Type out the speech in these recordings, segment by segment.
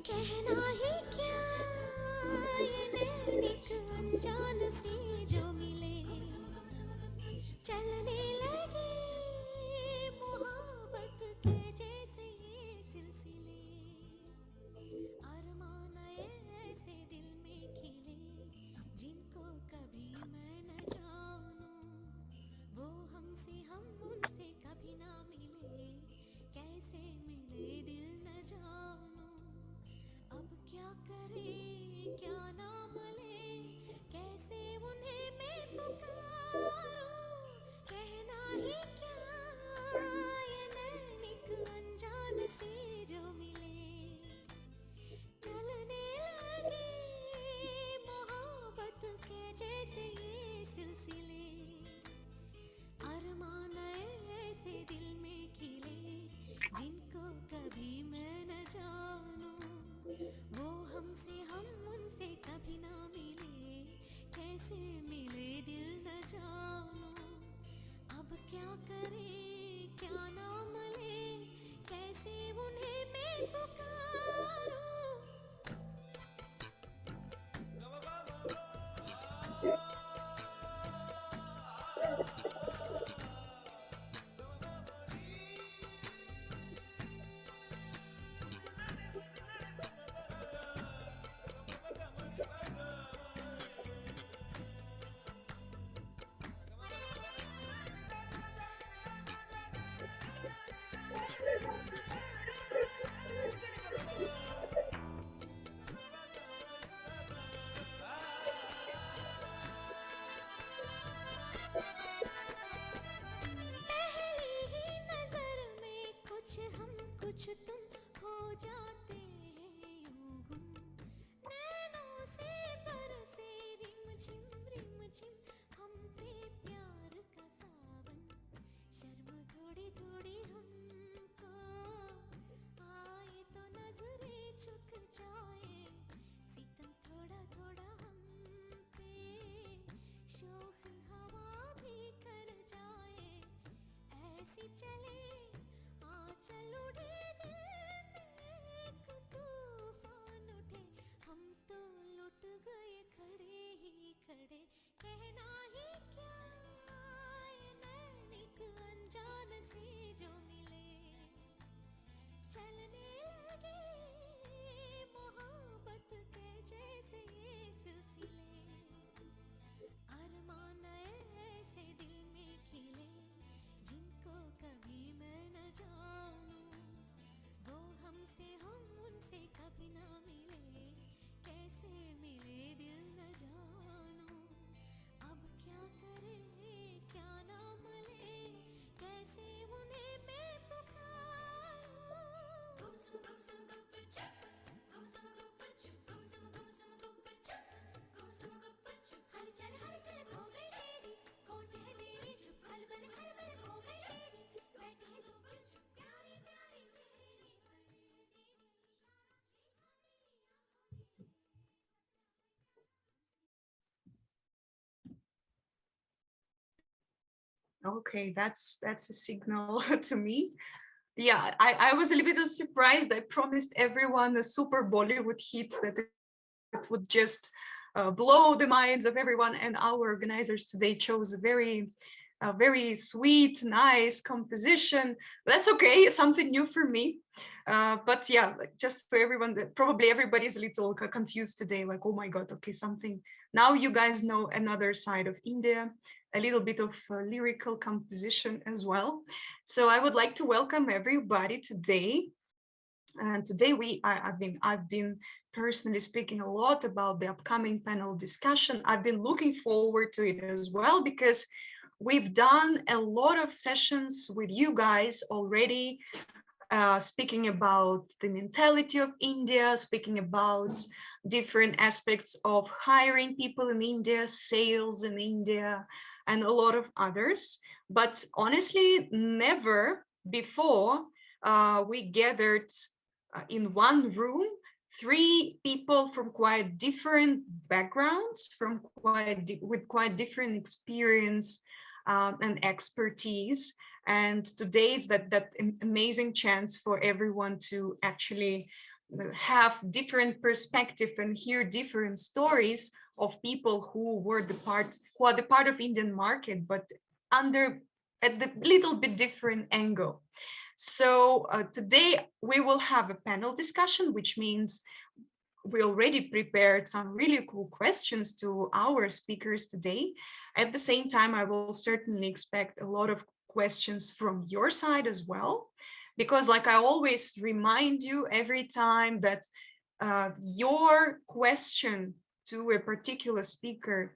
कहना ही क्या ये नैनिक अनजान से जो मिले चलने लगे मोहब्बत के जैसे ये सिलसिले अरमान ऐसे दिल में खिले जिनको कभी मैं न जानूं वो हमसे हम उनसे कभी ना मिले कैसे मिले दिल न जानूं अब क्या करे क्या नाम ले कैसे उन्हें मैं पुकारूं कहना ही क्या ये नैनिक अनजान से जो मिले चलने लगे मोहब्बत के जैसे ये सिलसिले अरमान ऐसे दिल में खिले जिनको कभी मैं न जानूं वो हमसे हम उनसे कभी ना मिले कैसे मिले दिल न जानूं अब क्या करे क्या नाम ले कैसे उन्हें मैं पुकारूं पहली ही नजर में कुछ हम कुछ तुम हो जाते हैं यूं गुम नैनों से बरसे रिम झिम हम पे प्यार का सावन शर्म थोड़ी थोड़ी हमको आए तो नजरें झुक जाए सितम थोड़ा थोड़ा हम पे शोख हवा भी कर जाए ऐसी चले आंचल उड़े दिल में एक तूफान उठे हम तो लुट गए खड़े ही खड़े कहना ही क्या ये नैनिक अनजान से जो मिले चलने लगे मोहब्बत के जैसे ये सिलसिले अरमान ऐसे दिल में खिले जिनको कभी मैं न जानूं वो हमसे हम उनसे कभी ना मिले कैसे मिले दिल न जानूं अब क्या करे क्या नाम ले कैसे उन्हें मैं पुकारूं गुमसुम गुमसुम गुप्पचुप गुमसुम गुप्पचुप गुमसुम गुमसुम गुप्पचुप गुमसुम गुप्पचुप हल चल खो गई तेरी कौन सी है तेरी चुप हल चल खो गई तेरी कैसी है गुप्पचुप प्यारी प्यारी चेहरे Okay, that's a signal to me. Yeah, I was a little bit surprised. I promised everyone a super Bollywood hit that it would just blow the minds of everyone, and our organizers today chose a very sweet, nice composition. That's okay, something new for me. But yeah, like, just for everyone, that probably everybody's a little confused today, like, oh my God, okay, something. Now you guys know another side of India, a little bit of lyrical composition as well. So I would like to welcome everybody today. And today I've been personally speaking a lot about the upcoming panel discussion. I've been looking forward to it as well because we've done a lot of sessions with you guys already, speaking about the mentality of India, speaking about different aspects of hiring people in India, sales in India, and a lot of others. But honestly, never before we gathered in one room three people from quite different backgrounds, with quite different experience and expertise. And today it's that amazing chance for everyone to actually have different perspective and hear different stories of people who are the part of Indian market, but under at the little bit different angle. So today we will have a panel discussion, which means we already prepared some really cool questions to our speakers today. At the same time, I will certainly expect a lot of questions from your side as well, because like I always remind you every time that your question to a particular speaker,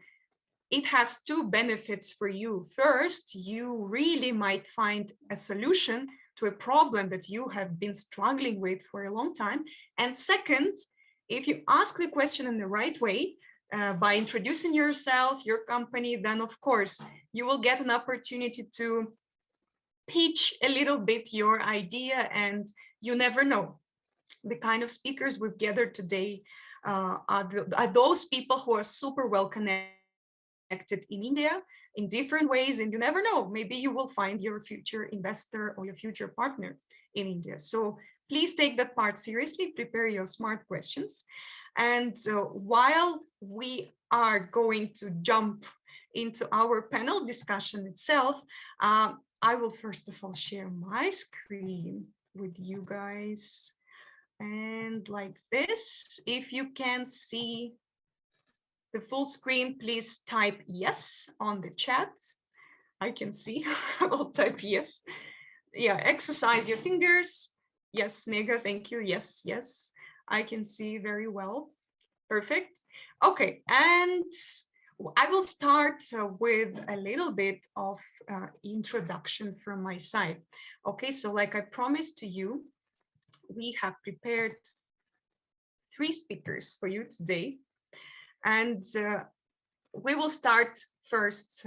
it has two benefits for you. First, you really might find a solution to a problem that you have been struggling with for a long time. And second, if you ask the question in the right way, by introducing yourself, your company, then of course, you will get an opportunity to pitch a little bit your idea, and you never know. The kind of speakers we've gathered today are those people who are super well connected in India in different ways, and you never know, maybe you will find your future investor or your future partner in India. So please take that part seriously, prepare your smart questions. And while we are going to jump into our panel discussion itself, I will first of all share my screen with you guys. And like this, if you can see the full screen, please type yes on the chat. I can see. I will type yes. Yeah, exercise your fingers. Yes, Mega, thank you. Yes, yes. I can see very well. Perfect. Okay, and I will start with a little bit of introduction from my side. Okay, so like I promised to you, we have prepared three speakers for you today. And we will start first.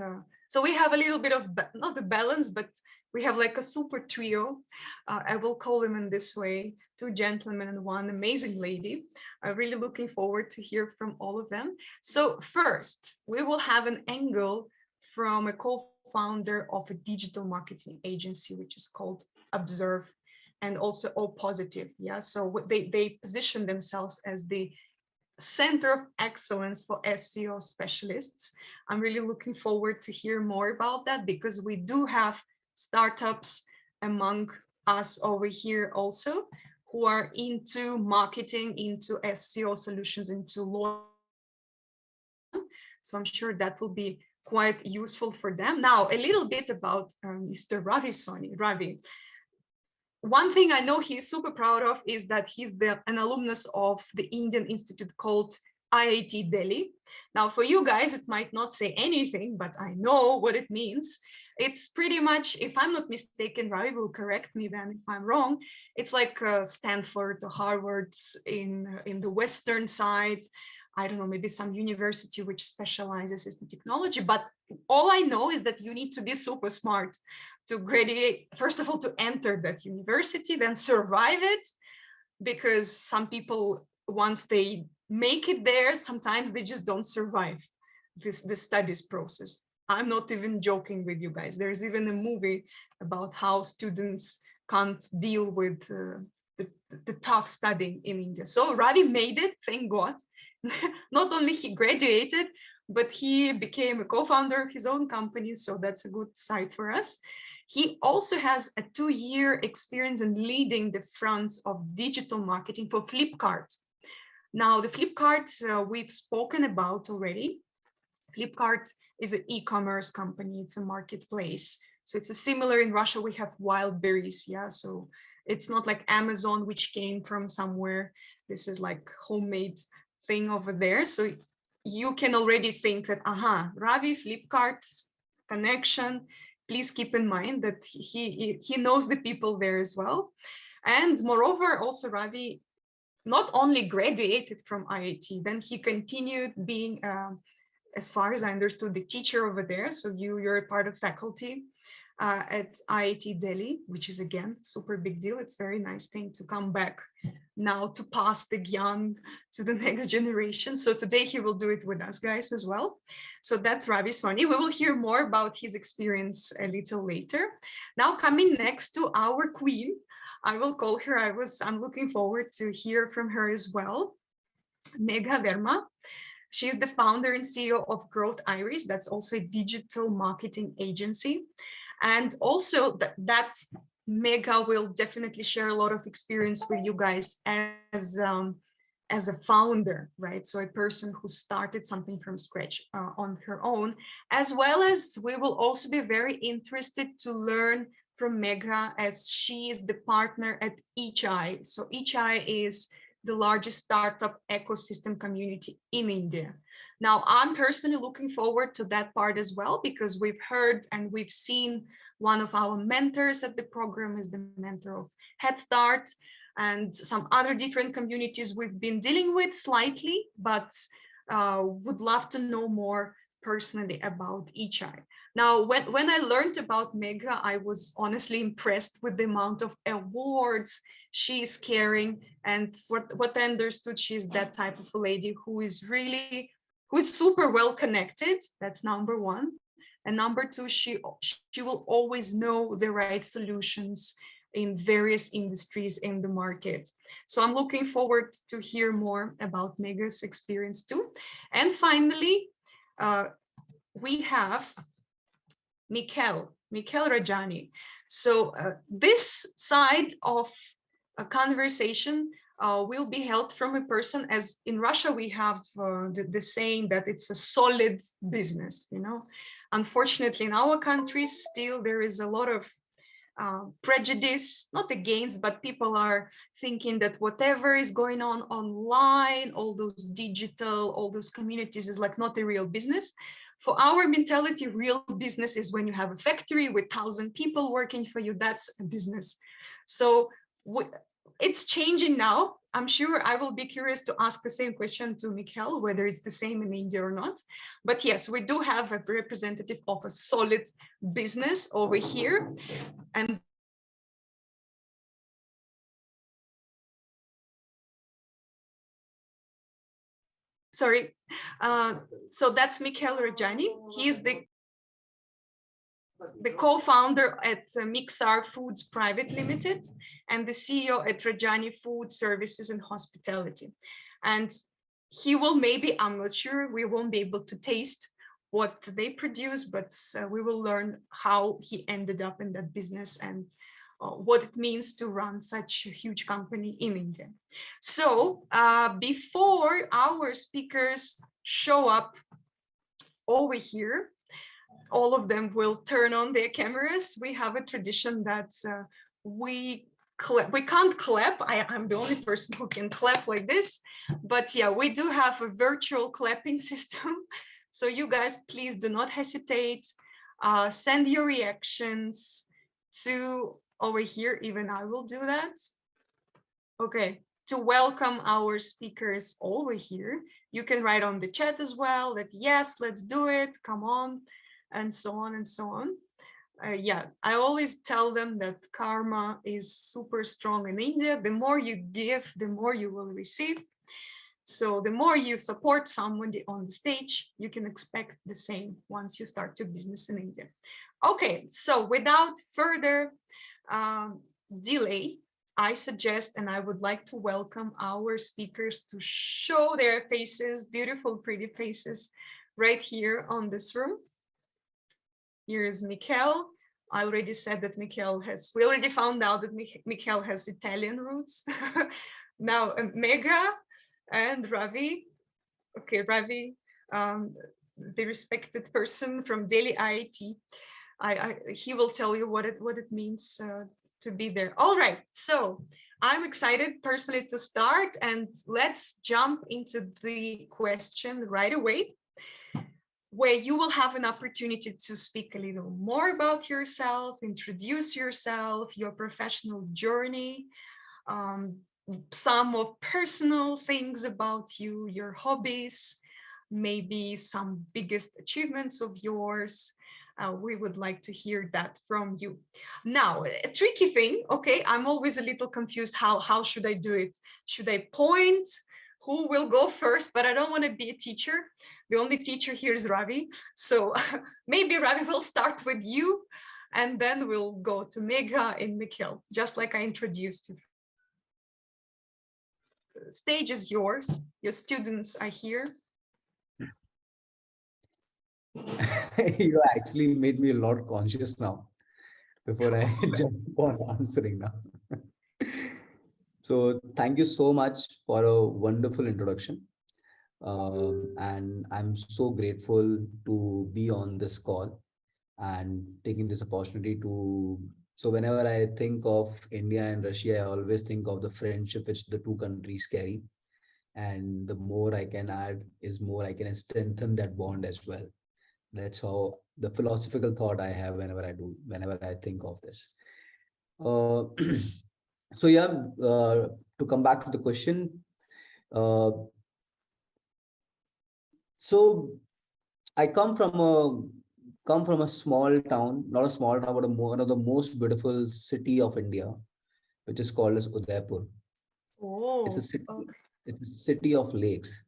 So we have a little bit of, not the balance, but we have like a super trio. I will call them in this way, two gentlemen and one amazing lady. I'm really looking forward to hear from all of them. So first, we will have an angle from a co-founder of a digital marketing agency, which is called Observe, and also O Positive. Yeah, so they position themselves as the center of excellence for SEO specialists. I'm really looking forward to hear more about that, because we do have startups among us over here also who are into marketing, into SEO solutions, into launching and so on. So I'm sure that will be quite useful for them. Now, a little bit about Mr. Ravi Soni. Ravi, one thing I know he's super proud of is that he's an alumnus of the Indian institute called IIT Delhi. Now, for you guys, it might not say anything, but I know what it means. It's pretty much, if I'm not mistaken, Ravi will correct me then if I'm wrong, it's like Stanford or Harvard in the Western side. I don't know, maybe some university which specializes in technology. But all I know is that you need to be super smart to graduate, first of all, to enter that university, then survive it, because some people, once they make it there, sometimes they just don't survive the studies process. I'm not even joking with you guys. There's even a movie about how students can't deal with the tough studying in India. So Ravi made it, thank God. Not only he graduated, but he became a co-founder of his own company. So that's a good side for us. He also has a 2-year experience in leading the fronts of digital marketing for Flipkart. Now, the Flipkart we've spoken about already. Flipkart is an e-commerce company. It's a marketplace. So it's a similar in Russia. We have Wildberries. Yeah. So it's not like Amazon, which came from somewhere. This is like homemade thing over there. So you can already think that, Ravi, Flipkart connection. Please keep in mind that he knows the people there as well. And moreover, also Ravi not only graduated from IIT, then he continued being, as far as I understood, the teacher over there. So you're a part of faculty. at IIT Delhi, which is again super big deal. It's very nice thing to come back now to pass the gyan to the next generation. So today he will do it with us guys as well. So that's Ravi Soni. We will hear more about his experience a little later. Now coming next to our queen, I will call her. I'm looking forward to hear from her as well. Megha Verma. She's the founder and CEO of Growth Iris. That's also a digital marketing agency. And also that Megha will definitely share a lot of experience with you guys as a founder, right? So a person who started something from scratch on her own, as well as we will also be very interested to learn from Megha as she is the partner at ECHI. So ECHI is the largest startup ecosystem community in India. Now, I'm personally looking forward to that part as well, because we've heard and we've seen one of our mentors at the program is the mentor of Head Start and some other different communities we've been dealing with slightly, but would love to know more personally about ECHI. Now, when I learned about Megha, I was honestly impressed with the amount of awards she's carrying. And what I understood, she's that type of a lady who is super well connected. That's number one. And number two, she will always know the right solutions in various industries in the market. So I'm looking forward to hear more about Megha's experience too. And finally, we have Mikhail Rajani. So this side of a conversation will be held from a person, as in Russia we have the saying that it's a solid business, you know. Unfortunately, in our country, still there is a lot of prejudice, not against, but people are thinking that whatever is going on online, all those digital, all those communities is like not a real business. For our mentality, real business is when you have a factory with 1,000 people working for you. That's a business. So it's changing now. I'm sure I will be curious to ask the same question to Mikhail, whether it's the same in India or not. But yes, we do have a representative of a solid business over here. And sorry, so that's Mikhail Rajani. He is the co-founder at Mixar Foods Private Limited and the CEO at Rajani Food Services and Hospitality. And he will maybe, I'm not sure, we won't be able to taste what they produce, but we will learn how he ended up in that business and what it means to run such a huge company in India. So before our speakers show up over here, all of them will turn on their cameras. We have a tradition that we can't clap. I'm the only person who can clap like this, but yeah, we do have a virtual clapping system. So you guys, please do not hesitate. Send your reactions to over here. Even I will do that. Okay, to welcome our speakers over here. You can write on the chat as well that yes, let's do it, come on, and so on and so on. Yeah, I always tell them that karma is super strong in India. The more you give, the more you will receive. So the more you support someone on the stage, you can expect the same once you start your business in India. Okay, so without further delay, I suggest and I would like to welcome our speakers to show their faces, beautiful, pretty faces, right here on this room. Here's Mikhail. I already said that we already found out that Mikhail has Italian roots. Now, Megha and Ravi. Okay, Ravi, the respected person from Delhi IIT. He will tell you what it means to be there. All right, so I'm excited personally to start, and let's jump into the question right away, where you will have an opportunity to speak a little more about yourself, introduce yourself, your professional journey, some more personal things about you, your hobbies, maybe some biggest achievements of yours, We would like to hear that from you. Now, a tricky thing, okay, I'm always a little confused. How should I do it? Should I point? Who will go first? But I don't want to be a teacher. The only teacher here is Ravi. So maybe Ravi will start with you, and then we'll go to Megha and Mikhail, just like I introduced you first. The stage is yours. Your students are here. You actually made me a lot conscious now before I jump on answering now. So thank you so much for a wonderful introduction. And I'm so grateful to be on this call and taking this opportunity to. So whenever I think of India and Russia, I always think of the friendship which the two countries carry. And the more I can add is more I can strengthen that bond as well. That's how the philosophical thought I have whenever I think of this. Uh, so yeah, to come back to the question, uh, so I come from a small town, not a small town, but one of the most beautiful city of India, which is called as Udaipur. It's a Oh, city, okay. it's a city of lakes.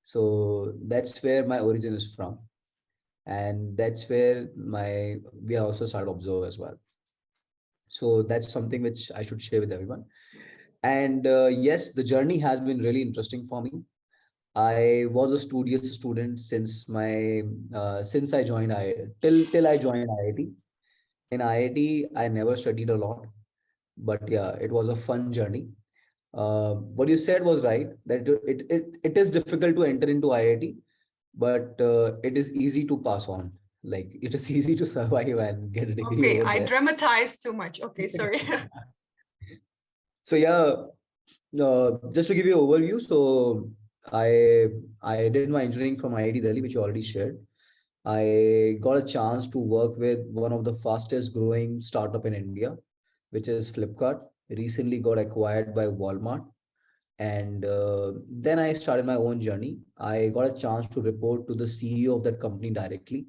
So that's where my origin is from, and that's where my we also started observe as well. So that's something which I should share with everyone. And yes, the journey has been really interesting for me. I was a studious student since I joined I till I joined IIT. In IIT, I never studied a lot, but yeah, it was a fun journey. What you said was right that it is difficult to enter into IIT, but it is easy to pass on. Like it is easy to survive and get a degree Okay, over I there. dramatized too much. Okay, sorry. So yeah, just to give you an overview, so I I did my engineering from IIT Delhi, which you already shared. I got a chance to work with one of the fastest growing startup in India, which is Flipkart. Recently got acquired by Walmart, and then I started my own journey. I got a chance to report to the CEO of that company directly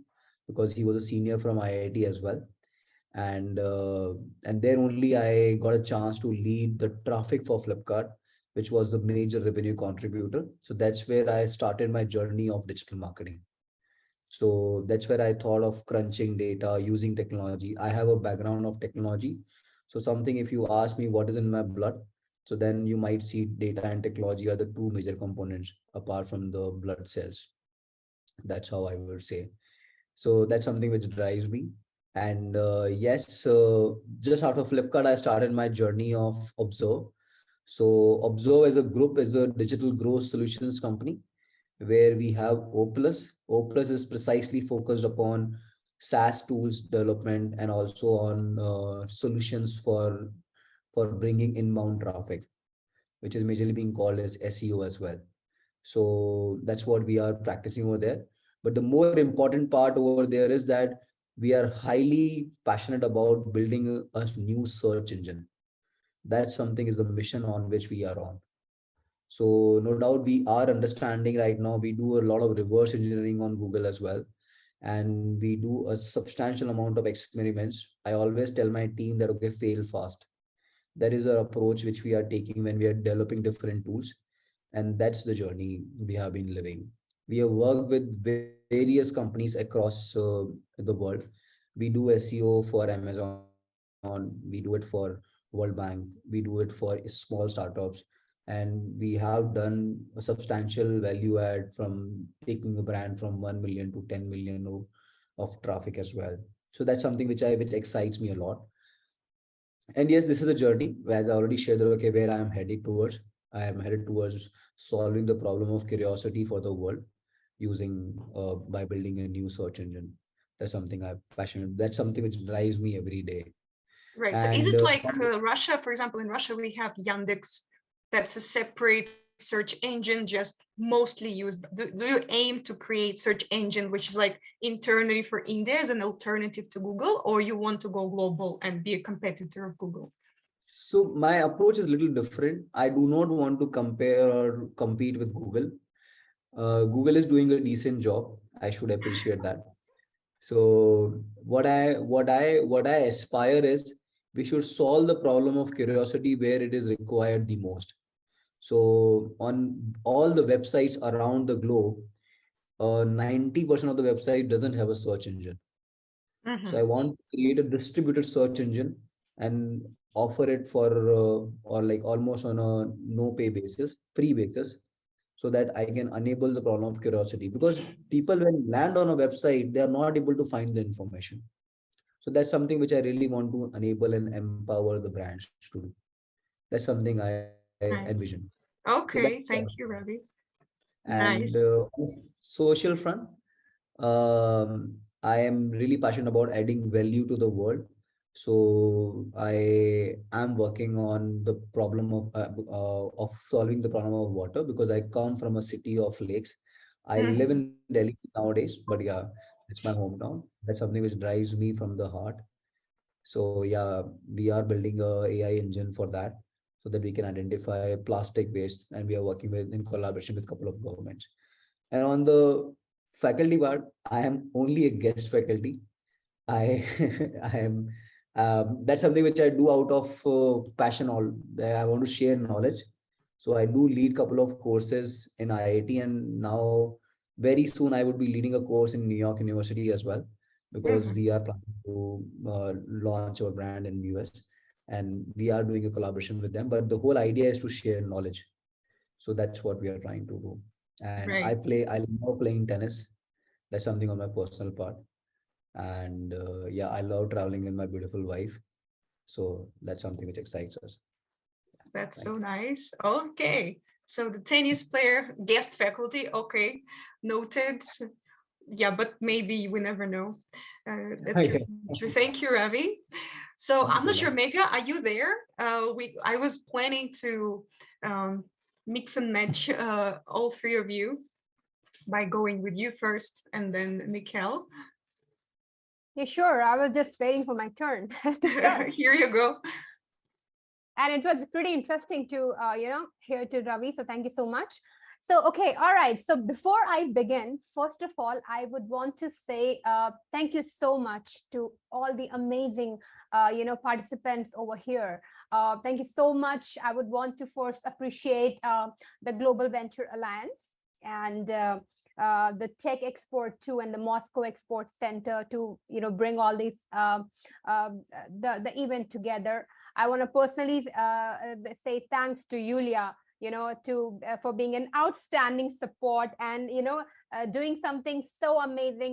because he was a senior from IIT as well, and there only I got a chance to lead the traffic for Flipkart, which was the major revenue contributor. So that's where I started my journey of digital marketing. So that's where I thought of crunching data, using technology. I have a background of technology. So something, if you ask me what is in my blood, so then you might see data and technology are the two major components apart from the blood cells. That's how I would say. So that's something which drives me. And yes, just out of Flipkart, I started my journey of Observe. So Observe as a group is a digital growth solutions company where we have O plus. O plus is precisely focused upon SaaS tools development and also on solutions for bringing inbound traffic, which is majorly being called as SEO as well. So that's what we are practicing over there. But the more important part over there is that we are highly passionate about building a new search engine. That's something is the mission on which we are on. So no doubt we are understanding right now. We do a lot of reverse engineering on Google as well. And we do a substantial amount of experiments. I always tell my team that, okay, fail fast. That is our approach which we are taking when we are developing different tools. And that's the journey we have been living. We have worked with various companies across the world. We do SEO for Amazon, we do it for World Bank, we do it for small startups, and we have done a substantial value add from taking a brand from 1 million to 10 million of traffic as well. So that's something which excites me a lot. And yes, this is a journey, as I already shared, that, okay, where I am headed towards. I am headed towards solving the problem of curiosity for the world using by building a new search engine. That's something I'm passionate. That's something which drives me every day. Right. So is And it like Russia, for example, in Russia, we have Yandex, that's a separate search engine just mostly used. Do you aim to create search engine which is like internally for India as an alternative to Google, or you want to go global and be a competitor of Google? so my approach is a little different. I do not want to compare or compete with Google. Google is doing a decent job. I should appreciate that. So what I aspire is we should solve the problem of curiosity where it is required the most. So on all the websites around the globe, 90% of the website doesn't have a search engine. So I Mhm. want to create a distributed search engine and offer it for or like almost on a no pay basis, free basis, so that I can enable the problem of curiosity. Because people when land on a website, they are not able to find the information. So that's something which I really want to enable and empower the brands to do. That's something I envision. Nice. So that's Okay, thank you, Ravi. and Nice. on a social front, I am really passionate about adding value to the world. So I am working on the problem of solving the problem of water because I come from a city of lakes. I live Mhm. in Delhi nowadays, but yeah, it's my hometown. That's something which drives me from the heart. So yeah, we are building a AI engine for that so that we can identify plastic waste, and we are working with in collaboration with a couple of governments. And on the faculty part, I am only a guest faculty. I I am that's something which I do out of passion. All that I want to share knowledge. So I do lead couple of courses in IIT, and now very soon I would be leading a course in New York University as well because Mhm. we are planning to launch our brand in US, and we are doing a collaboration with them. But the whole idea is to share knowledge. So that's what we are trying to do. And Great. I love playing tennis. That's something on my personal part. And yeah, I love traveling with my beautiful wife. So that's something which excites us. That's Thank so you. nice. Okay. So the tennis player, guest faculty. Okay. Noted. Yeah, but maybe we never know. That's Yeah. your future. Thank you, Ravi. So Thank I'm you, not sure, man. Mega, are you there? I was planning to um, mix and match all three of you by going with you first and then Mikkel. Yeah, sure. I was just waiting for my turn to start. Here you go. And it was pretty interesting to, hear to Ravi. So thank you so much. So, okay, all right. So before I begin, first of all, I would want to say thank you so much to all the amazing, participants over here. Thank you so much. I would want to first appreciate the Global Venture Alliance and the Tech Export 2 and the Moscow Export Center to, bring all these the event together. I want to personally say thanks to Yulia, to for being an outstanding support and doing something so amazing.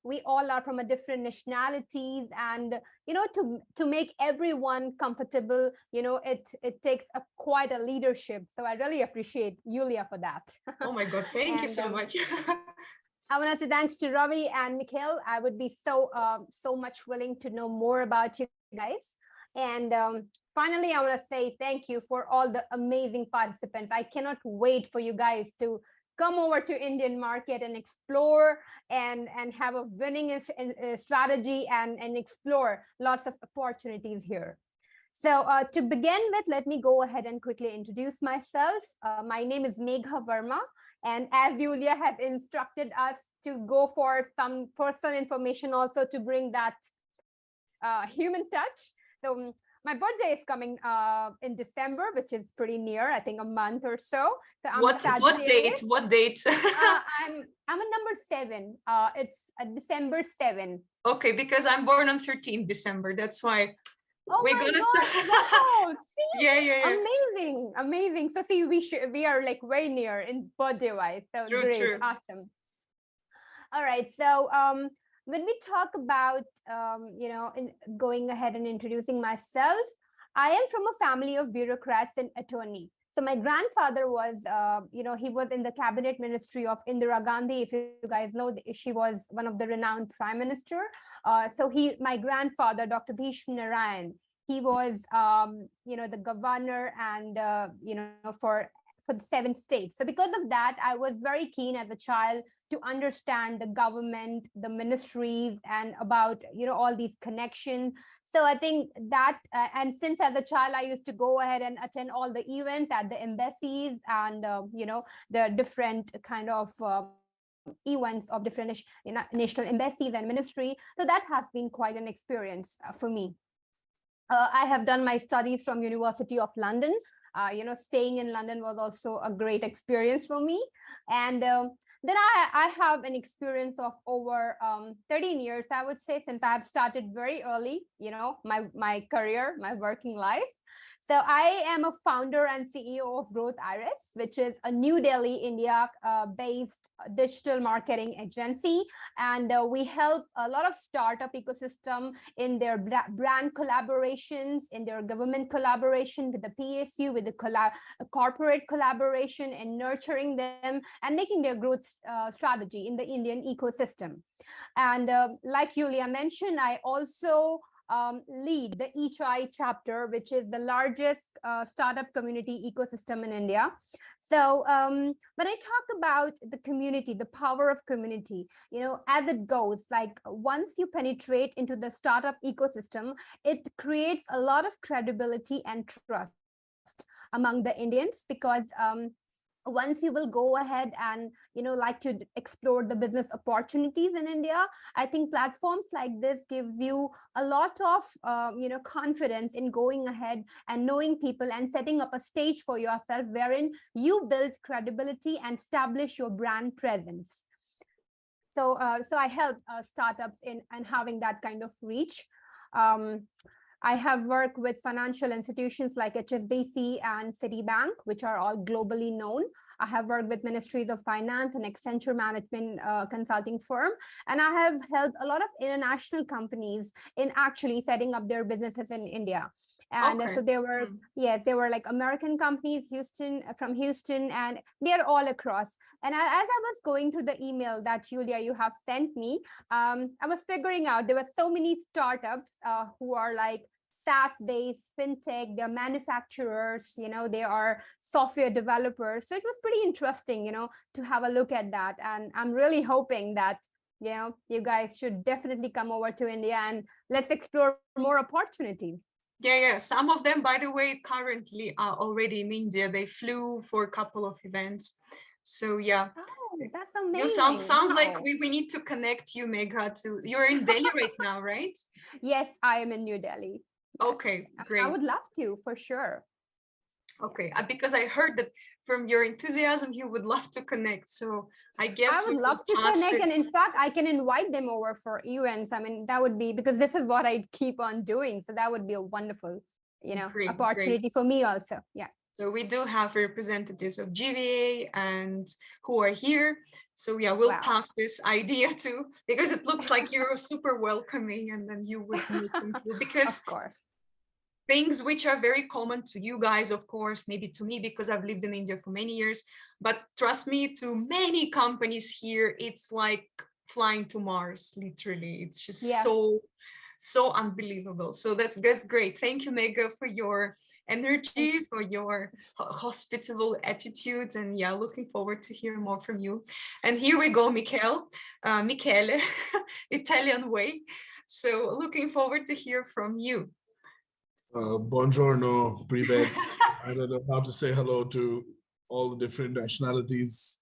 We all are from a different nationalities, and to make everyone comfortable. It takes quite a leadership. So I really appreciate Yulia for that. Oh my God, thank you And so much. I want to say thanks to Ravi and Mikhail. I would be so much willing to know more about you guys. And finally, I want to say thank you for all the amazing participants. I cannot wait for you guys to come over to Indian market and explore and have a winning strategy and explore lots of opportunities here. So to begin with, let me go ahead and quickly introduce myself. My name is Megha Verma. And as Julia has instructed us to go for some personal information also to bring that human touch. So my birthday is coming in December, which is pretty near, I think a month or so. So I'm a What date? Sagittarius. What date? I'm a number 7. It's December 7. Okay, because I'm born on 13th December. That's why Oh we're my gonna gosh, wow. yeah, yeah, yeah. Amazing, amazing. So see, we are like way near in birthday wise. So True, great, true. awesome. All right. So when we talk about going ahead and introducing myself, I am from a family of bureaucrats and attorney. So my grandfather was, he was in the cabinet ministry of Indira Gandhi. If you guys know, she was one of the renowned prime minister. My grandfather, Dr. Bhishma Narayan, he was, the governor and, for the 7 states. So because of that, I was very keen as a child to understand the government, the ministries, and about all these connections. So I think that, and since as a child I used to go ahead and attend all the events at the embassies and the different kind of events of different national embassies and ministry. So that has been quite an experience for me. I have done my studies from University of London. Staying in London was also a great experience for me. And then I have an experience of over 13 years, I would say, since I've started very early, my career, my working life. So I am a founder and CEO of Growth Iris, which is a New Delhi, India based digital marketing agency. And we help a lot of startup ecosystem in their brand collaborations, in their government collaboration with the PSU, with the corporate collaboration, and nurturing them and making their growth strategy in the Indian ecosystem. And like Yulia mentioned, I also lead the ECHI chapter, which is the largest startup community ecosystem in India. So when I talk about the community, the power of community, as it goes, like once you penetrate into the startup ecosystem, it creates a lot of credibility and trust among the Indians, because once you will go ahead and like to explore the business opportunities in India, I think platforms like this gives you a lot of confidence in going ahead and knowing people and setting up a stage for yourself wherein you build credibility and establish your brand presence. So I help startups in and having that kind of reach. I have worked with financial institutions like HSBC and Citibank, which are all globally known. I have worked with ministries of finance and Accenture management consulting firm. And I have helped a lot of international companies in actually setting up their businesses in India. And so they were, they were like American companies, from Houston, and they're all across. And as I was going through the email that Julia, you have sent me, I was figuring out there were so many startups who are like SaaS-based, fintech, they're manufacturers, they are software developers. So it was pretty interesting, to have a look at that. And I'm really hoping that, you guys should definitely come over to India and let's explore more opportunities. Yeah. Some of them, by the way, currently are already in India. They flew for a couple of events. So yeah. Oh, that's amazing. Sounds like we need to connect you, Megha, to, you're in Delhi right now, right? Yes, I am in New Delhi. Okay, great. I would love to, for sure. Okay, because I heard that from your enthusiasm, you would love to connect. So I guess I would love to connect. And in fact, I can invite them over for events. I mean, that would be, because this is what I keep on doing. So that would be a wonderful, opportunity for me also. Yeah. So we do have representatives of GVA and who are here. So yeah, we'll pass this idea to, because it looks like you're super welcoming, and then you would make them feel, because of course, things which are very common to you guys, of course, maybe to me, because I've lived in India for many years, but trust me, to many companies here, it's like flying to Mars, literally. It's just so unbelievable. So that's great. Thank you, Megha, for your energy, for your hospitable attitude, and yeah, looking forward to hear more from you. And here we go, Michele, Italian way. So looking forward to hear from you. Buongiorno, privet. I don't know how to say hello to all the different nationalities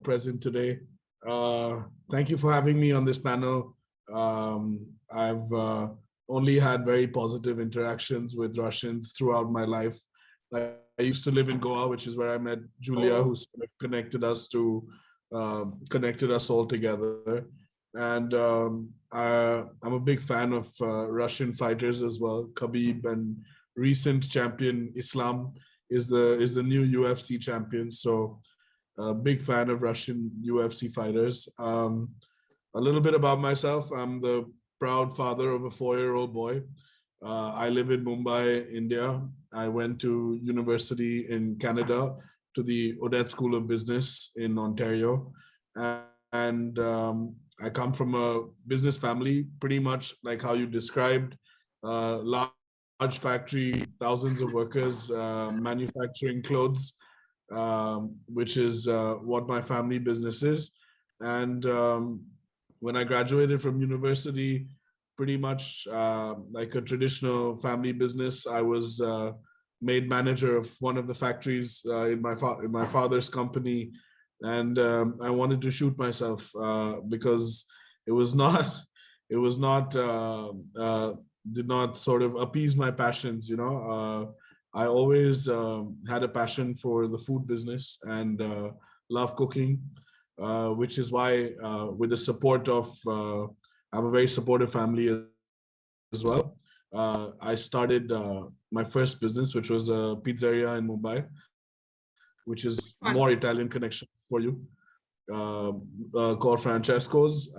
present today. Thank you for having me on this panel. I've only had very positive interactions with Russians throughout my life. I used to live in Goa, which is where I met Julia, who sort of connected us all together. And I'm a big fan of Russian fighters as well. Khabib, and recent champion Islam is the new UFC champion. So a big fan of Russian UFC fighters. A little bit about myself. I'm the proud father of a 4-year-old boy. I live in Mumbai, India. I went to university in Canada, to the Odette School of Business in Ontario. And I come from a business family, pretty much like how you described, large factory, thousands of workers, manufacturing clothes, which is what my family business is. And when I graduated from university, pretty much like a traditional family business, I was made manager of one of the factories in my father's company and I wanted to shoot myself because it was not, it was not, did not sort of appease my passions. I always had a passion for the food business and love cooking, which is why, with the support of, I have a very supportive family as well. I started my first business, which was a pizzeria in Mumbai, which is more Fun. Italian connections for you, called Francesco's.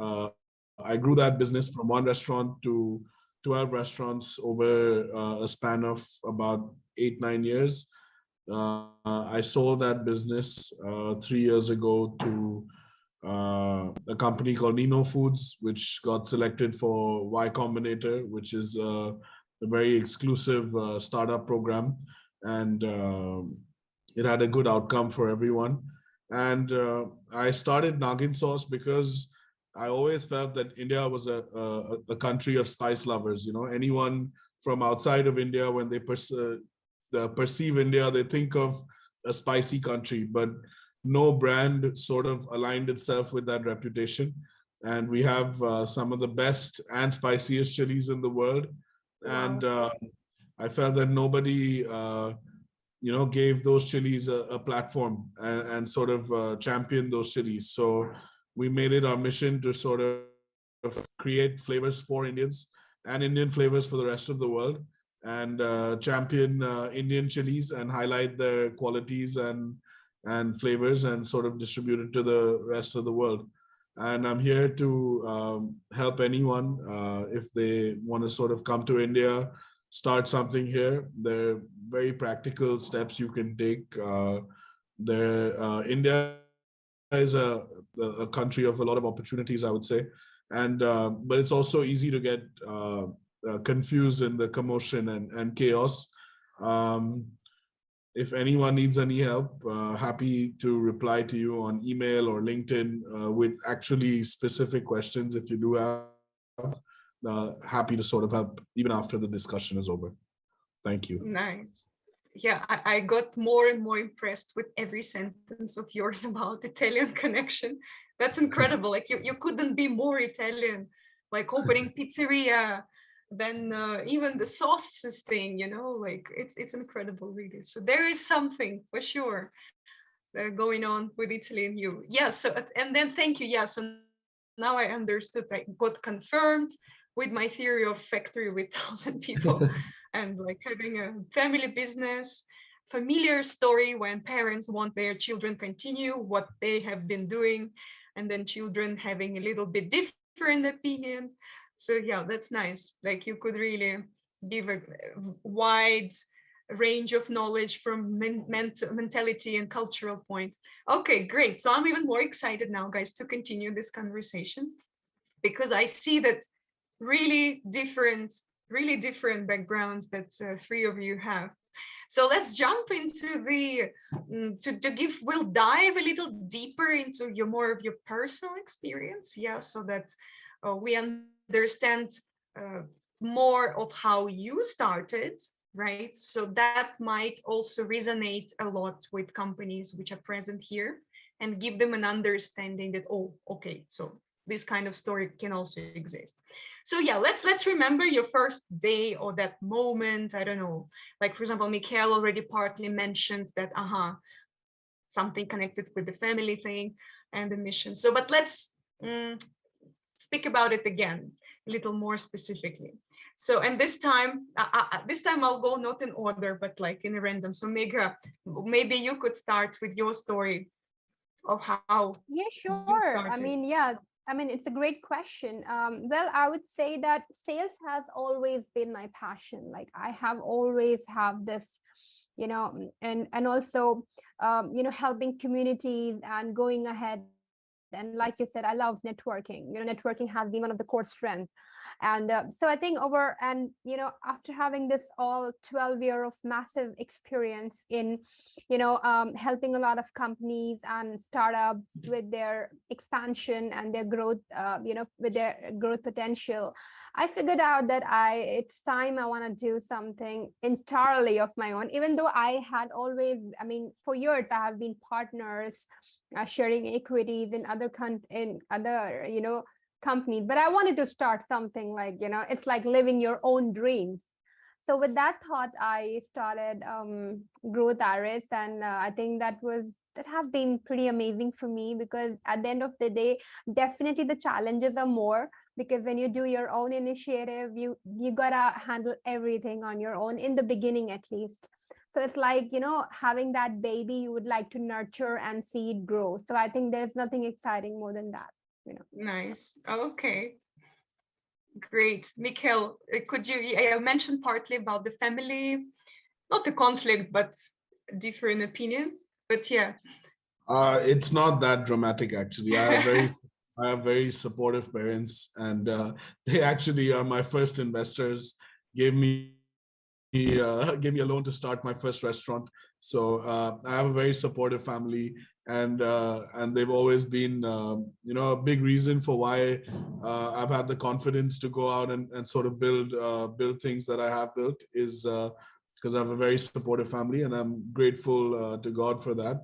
I grew that business from one restaurant to 12 restaurants over a span of about 8, 9 years. I sold that business 3 years ago to a company called Nino Foods, which got selected for Y Combinator, which is a very exclusive startup program, and it had a good outcome for everyone. And I started Nagin Sauce because I always felt that India was a country of spice lovers. Anyone from outside of India, when they perceive India, they think of a spicy country, but no brand sort of aligned itself with that reputation. And we have some of the best and spiciest chilies in the world. And I felt that nobody, gave those chilies a platform and sort of championed those chilies. So we made it our mission to sort of create flavors for Indians and Indian flavors for the rest of the world, and champion Indian chilies and highlight their qualities and flavors and sort of distribute it to the rest of the world. And I'm here to help anyone if they want to sort of come to India, start something here. There are very practical steps you can take. India is a country of a lot of opportunities, I would say, and but it's also easy to get confused in the commotion and chaos. Um, if anyone needs any help, happy to reply to you on email or LinkedIn with actually specific questions if you do have. Happy to sort of help even after the discussion is over. Thank you. Nice. Yeah, I got more and more impressed with every sentence of yours about Italian connection. That's incredible. Like you couldn't be more Italian, like opening pizzeria, then even the sauces thing, like it's incredible, really. So there is something for sure going on with Italy and you. Yeah. So and then thank you. Yeah. So now I understood. I got confirmed with my theory of factory with 1,000 people and like having a family business, familiar story when parents want their children continue what they have been doing, and then children having a little bit different opinion. So yeah, that's nice. Like you could really give a wide range of knowledge from mentality and cultural point. Okay, great. So I'm even more excited now, guys, to continue this conversation because I see that really different backgrounds that three of you have. So let's jump into the to give we'll dive a little deeper into your more of your personal experience, yeah, so that we understand uh, more of how you started, right? So that might also resonate a lot with companies which are present here and give them an understanding that, oh, okay, so this kind of story can also exist. So yeah, let's remember your first day or that moment. I don't know, like for example, Mikhail already partly mentioned that something connected with the family thing and the mission. So but let's speak about it again a little more specifically. So and this time I'll go not in order but like in a random. So Meghra, maybe you could start with your story of how Yeah, you sure. started. It's a great question. Well, I would say that sales has always been my passion. Like I have always have this, and also, helping communities and going ahead. And like you said, I love networking. Networking has been one of the core strengths. And so I think after having this all 12-year of massive experience in helping a lot of companies and startups with their expansion and their growth, with their growth potential, I figured out that it's time I want to do something entirely of my own, even though I had always, I mean, for years I have been partners, sharing equities in in other, companies, but I wanted to start something like, it's like living your own dreams. So with that thought, I started Growth Iris, and I think that has been pretty amazing for me, because at the end of the day, definitely the challenges are more, because when you do your own initiative, you gotta handle everything on your own in the beginning, at least. So it's like, having that baby you would like to nurture and see it grow. So I think there's nothing exciting more than that. Nice. Okay. Great. Mikhail, could you mentioned partly about the family, not a conflict, but different opinion, but yeah. It's not that dramatic, actually. I have very supportive parents, and they actually are my first investors. Gave me gave me a loan to start my first restaurant. So I have a very supportive family, and they've always been a big reason for why I've had the confidence to go out and sort of build things that I have built, is because I have a very supportive family, and I'm grateful to God for that.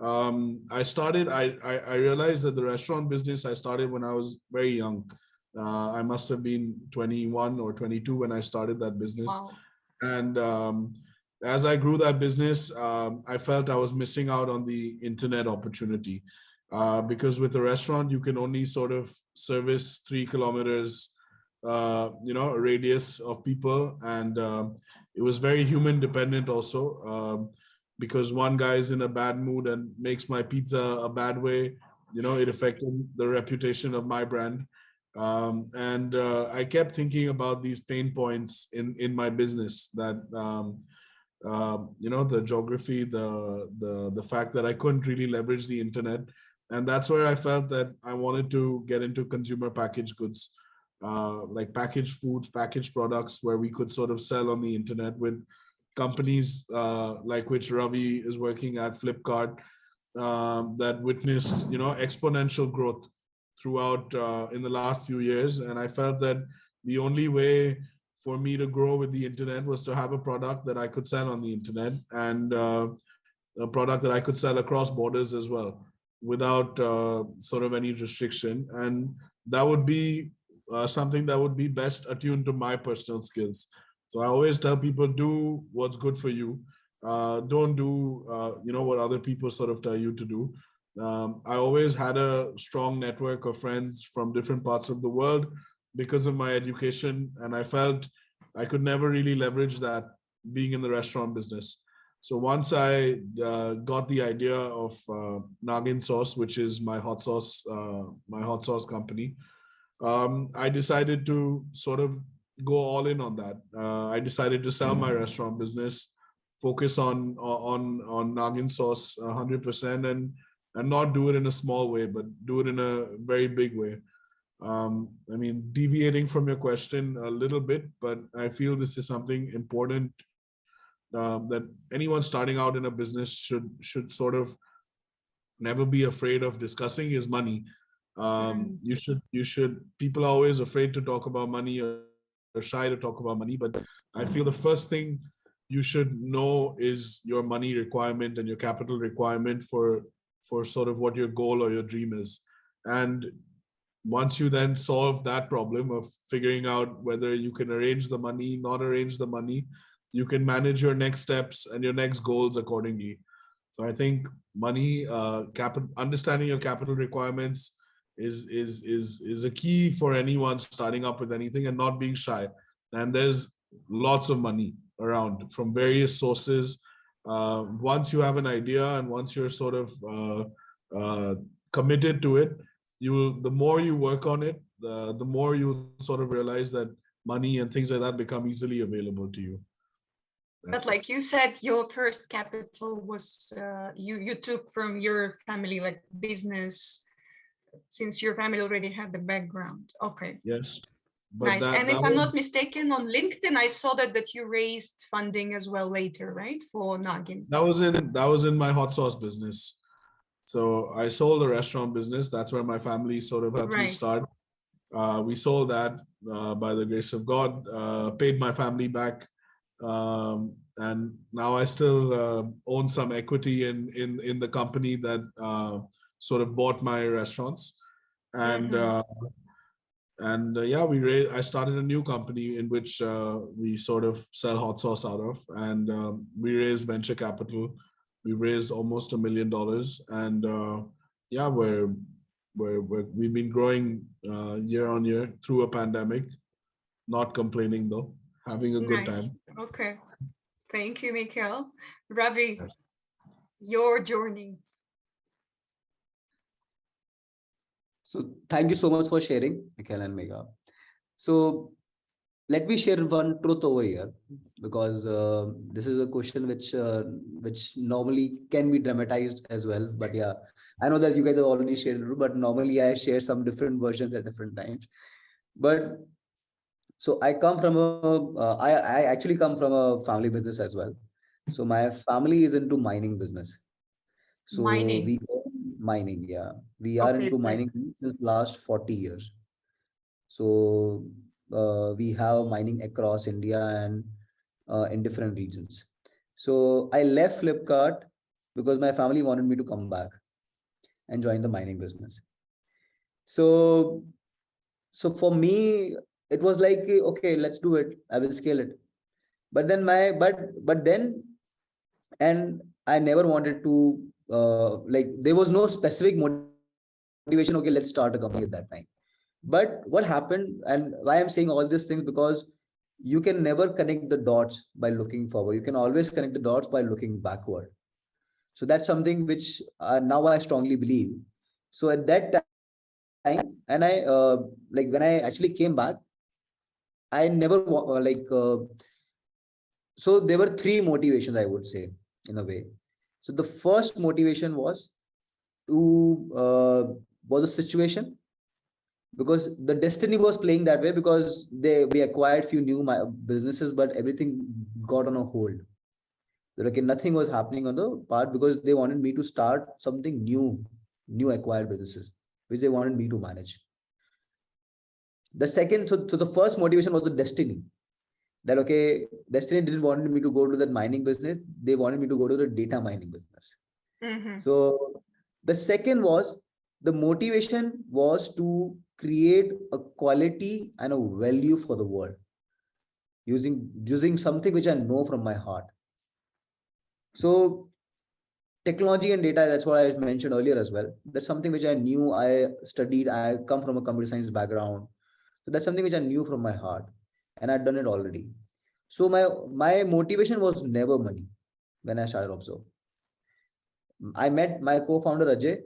I realized that the restaurant business I started when I was very young. I must have been 21 or 22 when I started that business. Wow. And as I grew that business, I felt I was missing out on the internet opportunity, because with a restaurant, you can only sort of service 3 kilometers, a radius of people. And it was very human dependent also, because one guy is in a bad mood and makes my pizza a bad way, it affected the reputation of my brand. And I kept thinking about these pain points in my business, that the geography, the fact that I couldn't really leverage the internet. And that's where I felt that I wanted to get into consumer packaged goods, like packaged foods, packaged products, where we could sort of sell on the internet with companies like which Ravi is working at, Flipkart, that witnessed exponential growth throughout in the last few years. And I felt that the only way for me to grow with the internet was to have a product that I could sell on the internet, and a product that I could sell across borders as well, without sort of any restriction. And that would be something that would be best attuned to my personal skills. So I always tell people, do what's good for you. Don't do what other people sort of tell you to do. I always had a strong network of friends from different parts of the world because of my education, and I felt I could never really leverage that being in the restaurant business. So once I got the idea of Nagin Sauce, which is my hot sauce company, I decided to sort of go all in on that. I decided to sell my restaurant business, focus on Nagin Sauce 100%, and not do it in a small way, but do it in a very big way. I mean, deviating from your question a little bit, but I feel this is something important that anyone starting out in a business should sort of never be afraid of discussing, is money. People are always afraid to talk about money, or shy to talk about money, but I feel the first thing you should know is your money requirement and your capital requirement for sort of what your goal or your dream is. And once you then solve that problem of figuring out whether you can arrange the money, not arrange the money, you can manage your next steps and your next goals accordingly. So I think money, understanding your capital requirements is a key for anyone starting up with anything, and not being shy. And there's lots of money around from various sources. Once you have an idea and once you're sort of committed to it, the more you work on it, the more you sort of realize that money and things like that become easily available to you. But like you said, your first capital was you took from your family, like business, since your family already had the background. Okay. Yes. But nice. And if I'm not mistaken, on LinkedIn, I saw that you raised funding as well later, right, for Nagin. That was in my hot sauce business. So I sold the restaurant business. That's where my family sort of helped me start. We sold that by the grace of God, paid my family back, and now I still own some equity in the company that sort of bought my restaurants, and yeah, I started a new company in which we sort of sell hot sauce out of, and we raised venture capital. We raised almost $1 million, and yeah, we've been growing year on year through a pandemic, not complaining though, having a good Nice. time. Okay. Thank you, Mikhail. Ravi, Yes. your journey. So thank you so much for sharing, Mikhail and Megha. So let me share one truth over here, because this is a question which normally can be dramatized as well. But yeah, I know that you guys have already shared it, but normally I share some different versions at different times. But so I come from I actually come from a family business as well. So my family is into mining business. So Mining. we own mining, yeah. We are Okay, into great. mining since last 40 years. So we have mining across India and in different regions. So I left Flipkart because my family wanted me to come back and join the mining business. So for me, it was like, okay, let's do it. I will scale it. But then but then, and I never wanted to like, there was no specific motivation. Okay, let's start a company at that time. But what happened, and why I'm saying all these things, because you can never connect the dots by looking forward. You can always connect the dots by looking backward. So that's something which now I strongly believe. So at that time, and I like when I actually came back, I never so there were three motivations, I would say, in a way. So the first motivation was a situation, because the destiny was playing that way, because we acquired few new businesses, but everything got on a hold. Like nothing was happening on the part, because they wanted me to start something new acquired businesses which they wanted me to manage. The second, so the first motivation was the destiny, that okay, destiny didn't want me to go to that mining business, they wanted me to go to the data mining business. So the second was, the motivation was to create a quality and a value for the world, using something which I know from my heart. So technology and data, that's what I mentioned earlier as well. That's something which I knew, I studied, I come from a computer science background. So that's something which I knew from my heart, and I'd done it already. So my motivation was never money when I started Observe. I met my co-founder Ajay,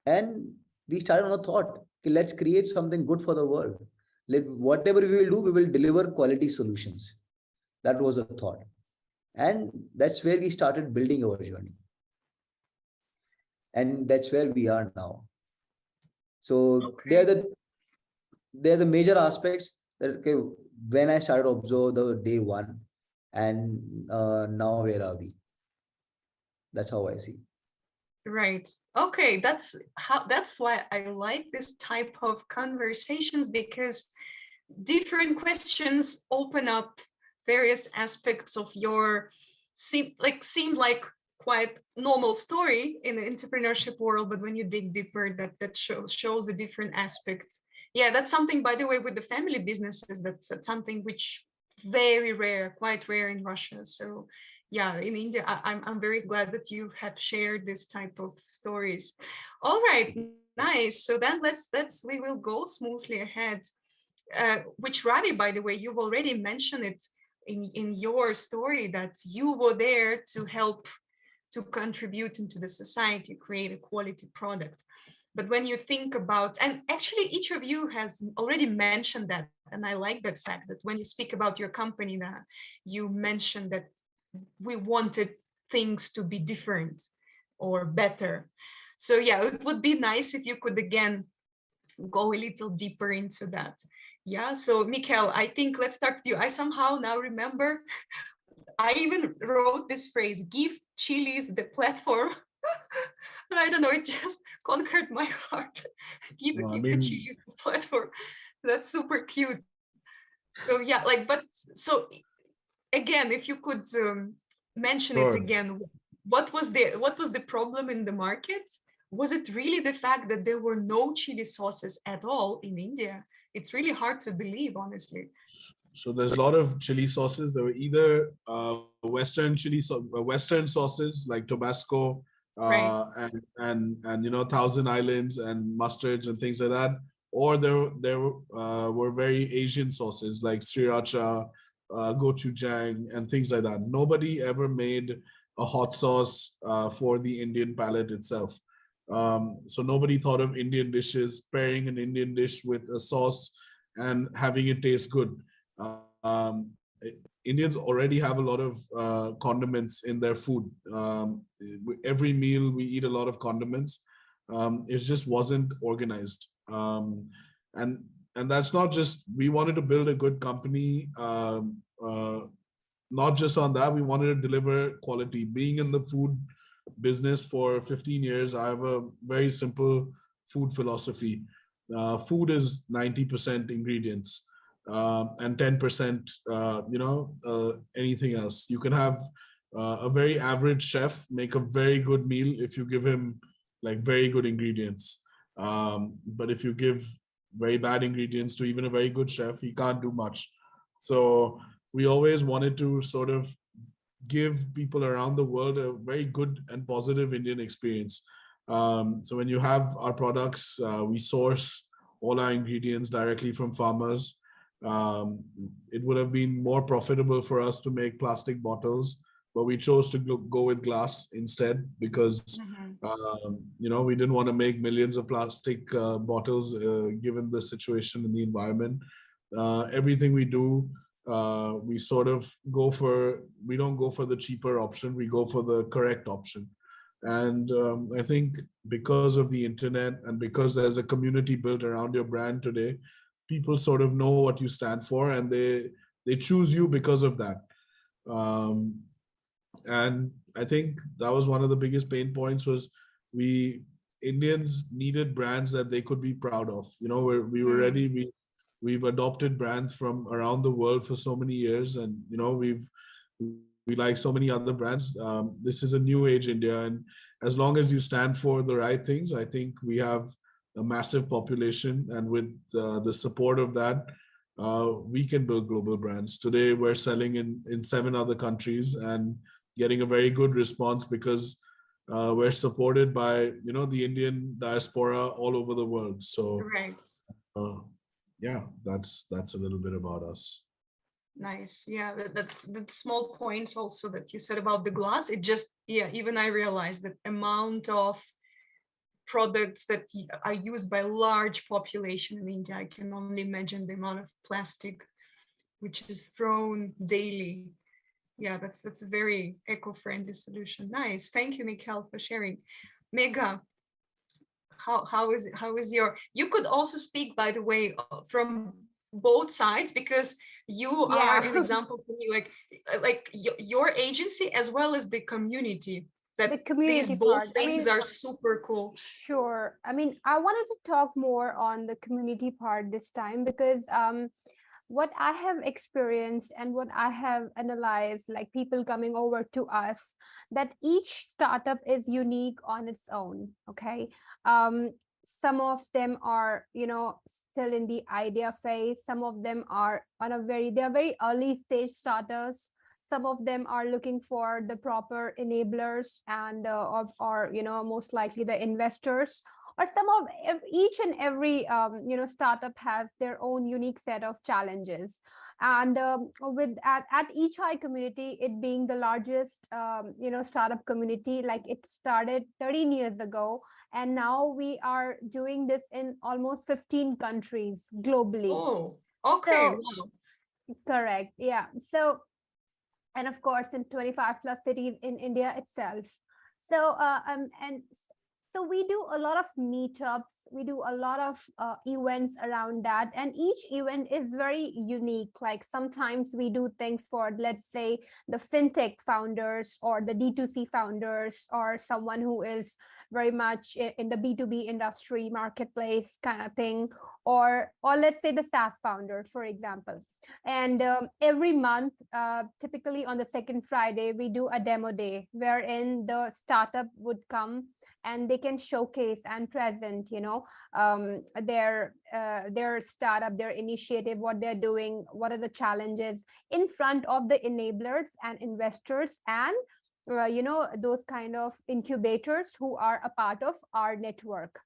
and we started on a thought, okay, let's create something good for the world. Whatever we will do, we will deliver quality solutions. That was a thought. And that's where we started building our journey. And that's where we are now. So Okay. they're the major aspects that, okay, when I started Observe the day one, and now where are we? That's how I see. Right. Okay, that's why I like this type of conversations, because different questions open up various aspects of your seems like quite normal story in the entrepreneurship world, but when you dig deeper, that shows a different aspect. Yeah, that's something, by the way, with the family businesses, that's something which very rare, quite rare in Russia. So yeah, in India, I'm very glad that you have shared this type of stories. All right, nice. So then we will go smoothly ahead. Which Ravi, by the way, you've already mentioned it in your story, that you were there to help to contribute into the society, create a quality product. But when you think about, and actually each of you has already mentioned that, and I like that fact that when you speak about your company now, you mentioned that we wanted things to be different or better. So yeah, it would be nice if you could again go a little deeper into that. Yeah, so Mikhail, I think let's start with you. I somehow now remember, I even wrote this phrase, give Chili's the platform. But I don't know, it just conquered my heart. give, I give the mean, Chili's the platform. That's super cute. So yeah, like, but so again, if you could mention it Sure. again, what was the problem in the market? Was it really the fact that there were no chili sauces at all in India? It's really hard to believe, honestly. So there's a lot of chili sauces. There were either Western sauces like Tabasco, Right. and Thousand Islands and mustards and things like that, or there were very Asian sauces like sriracha, gochujang, and things like that. Nobody ever made a hot sauce for the Indian palate itself. So nobody thought of Indian dishes pairing an Indian dish with a sauce and having it taste good. um, Indians already have a lot of condiments in their food. Every meal we eat a lot of condiments. It just wasn't organized, and and that's not just. We wanted to build a good company. Not just on that, we wanted to deliver quality. Being in the food business for 15 years, I have a very simple food philosophy. Food is 90% ingredients, and 10%, anything else. You can have a very average chef make a very good meal if you give him like very good ingredients. But if you give very bad ingredients to even a very good chef, he can't do much. So we always wanted to sort of give people around the world a very good and positive Indian experience. So when you have our products, we source all our ingredients directly from farmers. Um, it would have been more profitable for us to make plastic bottles, but we chose to go with glass instead because Mhm. we didn't want to make millions of plastic bottles given the situation in the environment. Everything we do, we sort of we don't go for the cheaper option, we go for the correct option. And I think because of the internet and because there's a community built around your brand today, people sort of know what you stand for, and they choose you because of that. um, and I think that was one of the biggest pain points was we Indians needed brands that they could be proud of. We were Mm. ready. We've adopted brands from around the world for so many years, and we like so many other brands. This is a new age India, and as long as you stand for the right things, I think we have a massive population, and with the support of that, we can build global brands. Today, we're selling in 7 other countries and getting a very good response because we're supported by the Indian diaspora all over the world. So Right. uh, yeah, that's a little bit about us. Nice. Yeah, that small points also that you said about the glass. It just, yeah, even I realized that amount of products that are used by large population in India. I can only imagine the amount of plastic which is thrown daily. Yeah, that's a very eco-friendly solution. Nice. Thank you, Mikhail, for sharing. Megha, how is your, you could also speak, by the way, from both sides, because you are Yeah. an example for me, like your agency as well as the community, The that these community both part. I things mean, are super cool. sure. I mean, I wanted to talk more on the community part this time because what I have experienced and what I have analyzed, like people coming over to us, that each startup is unique on its own. Okay. Some of them are, still in the idea phase. Some of them are they're very early stage starters. Some of them are looking for the proper enablers and or most likely the investors, or some of each and every startup has their own unique set of challenges. And with at each high community, it being the largest startup community, like it started 13 years ago, and now we are doing this in almost 15 countries globally. Oh, okay. So Wow. correct, yeah. So, and of course in 25 plus cities in India itself. So so we do a lot of meetups, we do a lot of events around that, and each event is very unique. Like sometimes we do things for, let's say, the fintech founders or the D2C founders, or someone who is very much in the B2B industry, marketplace kind of thing, or let's say the SaaS founders, for example. And every month, typically on the second Friday, we do a demo day wherein the startup would come and they can showcase and present, their startup, their initiative, what they're doing, what are the challenges in front of the enablers and investors and those kind of incubators who are a part of our network.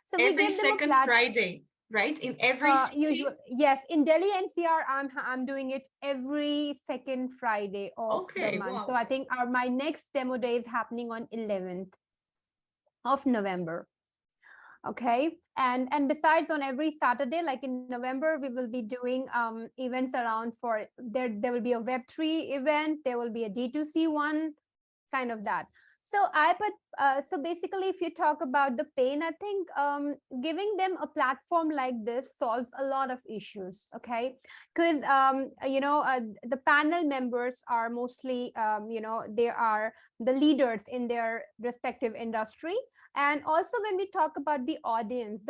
So we Every give them a second Friday, right? In every city? yes, in Delhi NCR, I'm doing it every second Friday of the Okay, month. wow. So I think my next demo day is happening on 11th of November. Okay, and besides, on every Saturday, like in November, we will be doing events around for there will be a Web3 event, there will be a D2C one, kind of that. So so basically, if you talk about the pain, I think giving them a platform like this solves a lot of issues. Okay, because the panel members are mostly they are the leaders in their respective industry. And also when we talk about the audience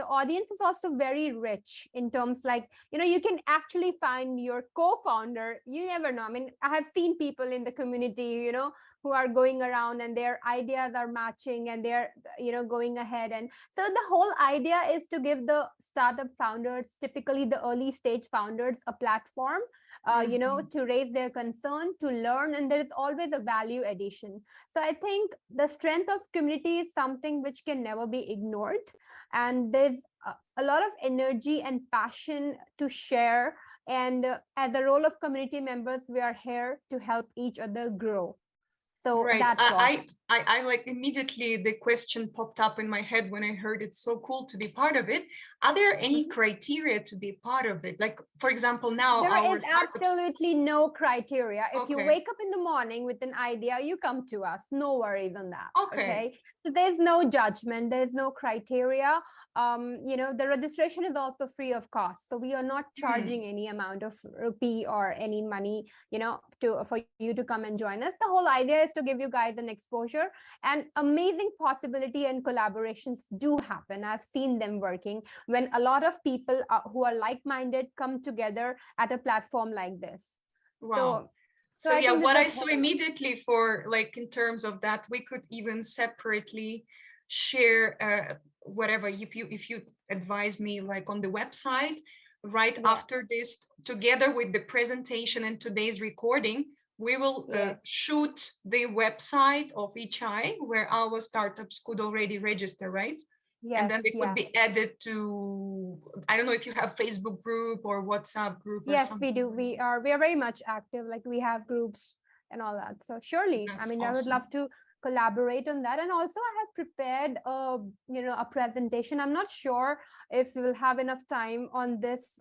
is also very rich in terms, like, you can actually find your co-founder. You never know. I mean, I have seen people in the community, who are going around and their ideas are matching and they're going ahead. And so the whole idea is to give the startup founders, typically the early stage founders, a platform to raise their concern, to learn, and there is always a value addition. So I think the strength of community is something which can never be ignored, and there's a lot of energy and passion to share. And as a role of community members, we are here to help each other grow. So Right. that's what. I like immediately the question popped up in my head when I heard it's so cool to be part of it. Are there any criteria to be part of it? Like, for example, now There our is startups. absolutely no criteria. If you Okay. wake up in the morning with an idea, you come to us. No worries on that. Okay. So there's no judgment. There's no criteria. The registration is also free of cost. So we are not charging any amount of rupee or any money, for you to come and join us. The whole idea is to give you guys an exposure, and amazing possibility and collaborations do happen. I've seen them working when a lot of people who are like-minded come together at a platform like this. Wow. So I yeah, think what this I is saw immediately for, like, in terms of that, we could even separately share whatever, if you advise me, like on the website right after this, together with the presentation and today's recording, we will shoot the website of each eye where our startups could already register, right? And then they could be added to, I don't know if you have Facebook group or WhatsApp group or yes, something. we do. We are very much active. Like, we have groups and all that. So surely, That's I mean, awesome. I would love to collaborate on that. And also, I have prepared a presentation. I'm not sure if we'll have enough time on this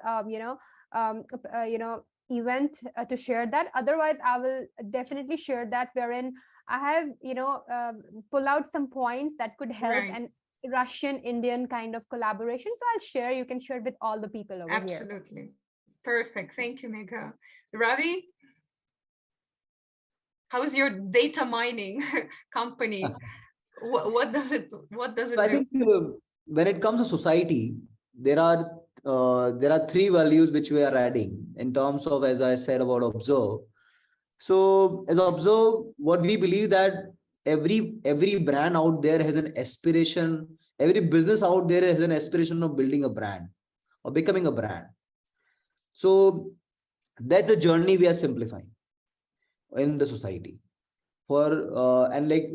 event to share that. Otherwise, I will definitely share that, wherein I have pull out some points that could help and Russian Indian kind of collaboration. So I'll share. You can share with all the people over here. Absolutely. Perfect. Thank you, Megha. Ravi, how's your data mining company? What does it do? I think when it comes to society, there are three values which we are adding in terms of, as I said, about observe. So as observe, what we believe that every brand out there has an aspiration. Every business out there has an aspiration of building a brand or becoming a brand. So that's the journey we are simplifying in the society for and like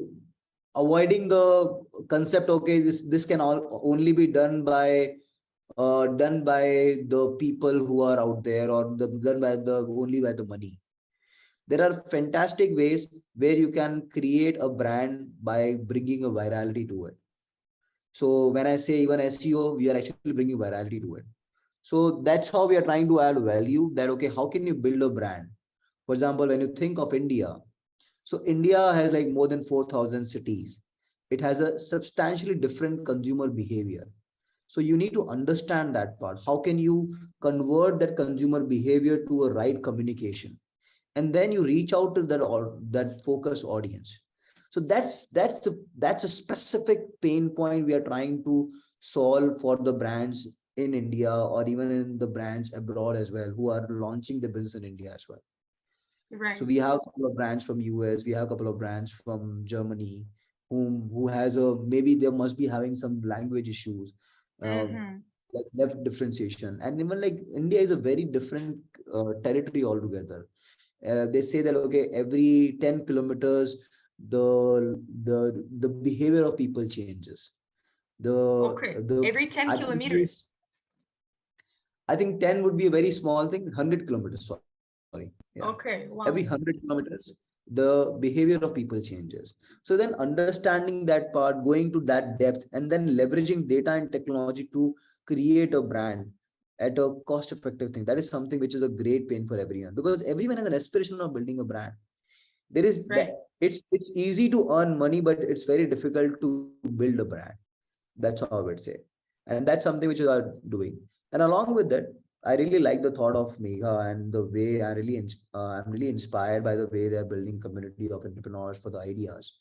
avoiding the concept, okay, this can only be done by the people who are out there, or done by only by the money. There are fantastic ways where you can create a brand by bringing a virality to it. So when I say even SEO, we are actually bringing virality to it. So that's how we are trying to add value, that, okay, how can you build a brand? For example, when you think of India, so India has like more than 4,000 cities. It has a substantially different consumer behavior. So you need to understand that part. How can you convert that consumer behavior to a right communication? And then you reach out to that focus audience. So that's a specific pain point we are trying to solve for the brands in India, or even in the brands abroad as well, who are launching the business in India as well. So Right. we have a couple of brands from US, we have a couple of brands from Germany, who has a, maybe they must be having some language issues, uh, Mm-hmm. like left differentiation, and even like India is a very different territory altogether. They say that okay, every 10 kilometers, the behavior of people changes. Okay. The Every 10 I think kilometers. I think 10 would be a very small thing. 100 kilometers, sorry. Yeah. Okay. Every Wow. 100 kilometers, the behavior of people changes. So then understanding that part, going to that depth, and then leveraging data and technology to create a brand at a cost effective thing, that is something which is a great pain for everyone, because everyone has an aspiration of building a brand. There is that, Right. it's easy to earn money, but it's very difficult to build a brand. That's how I would say. And that's something which we are doing. And along with that, I really like the thought of Megha, and the way I'm really inspired by the way they're building community of entrepreneurs for the ideas.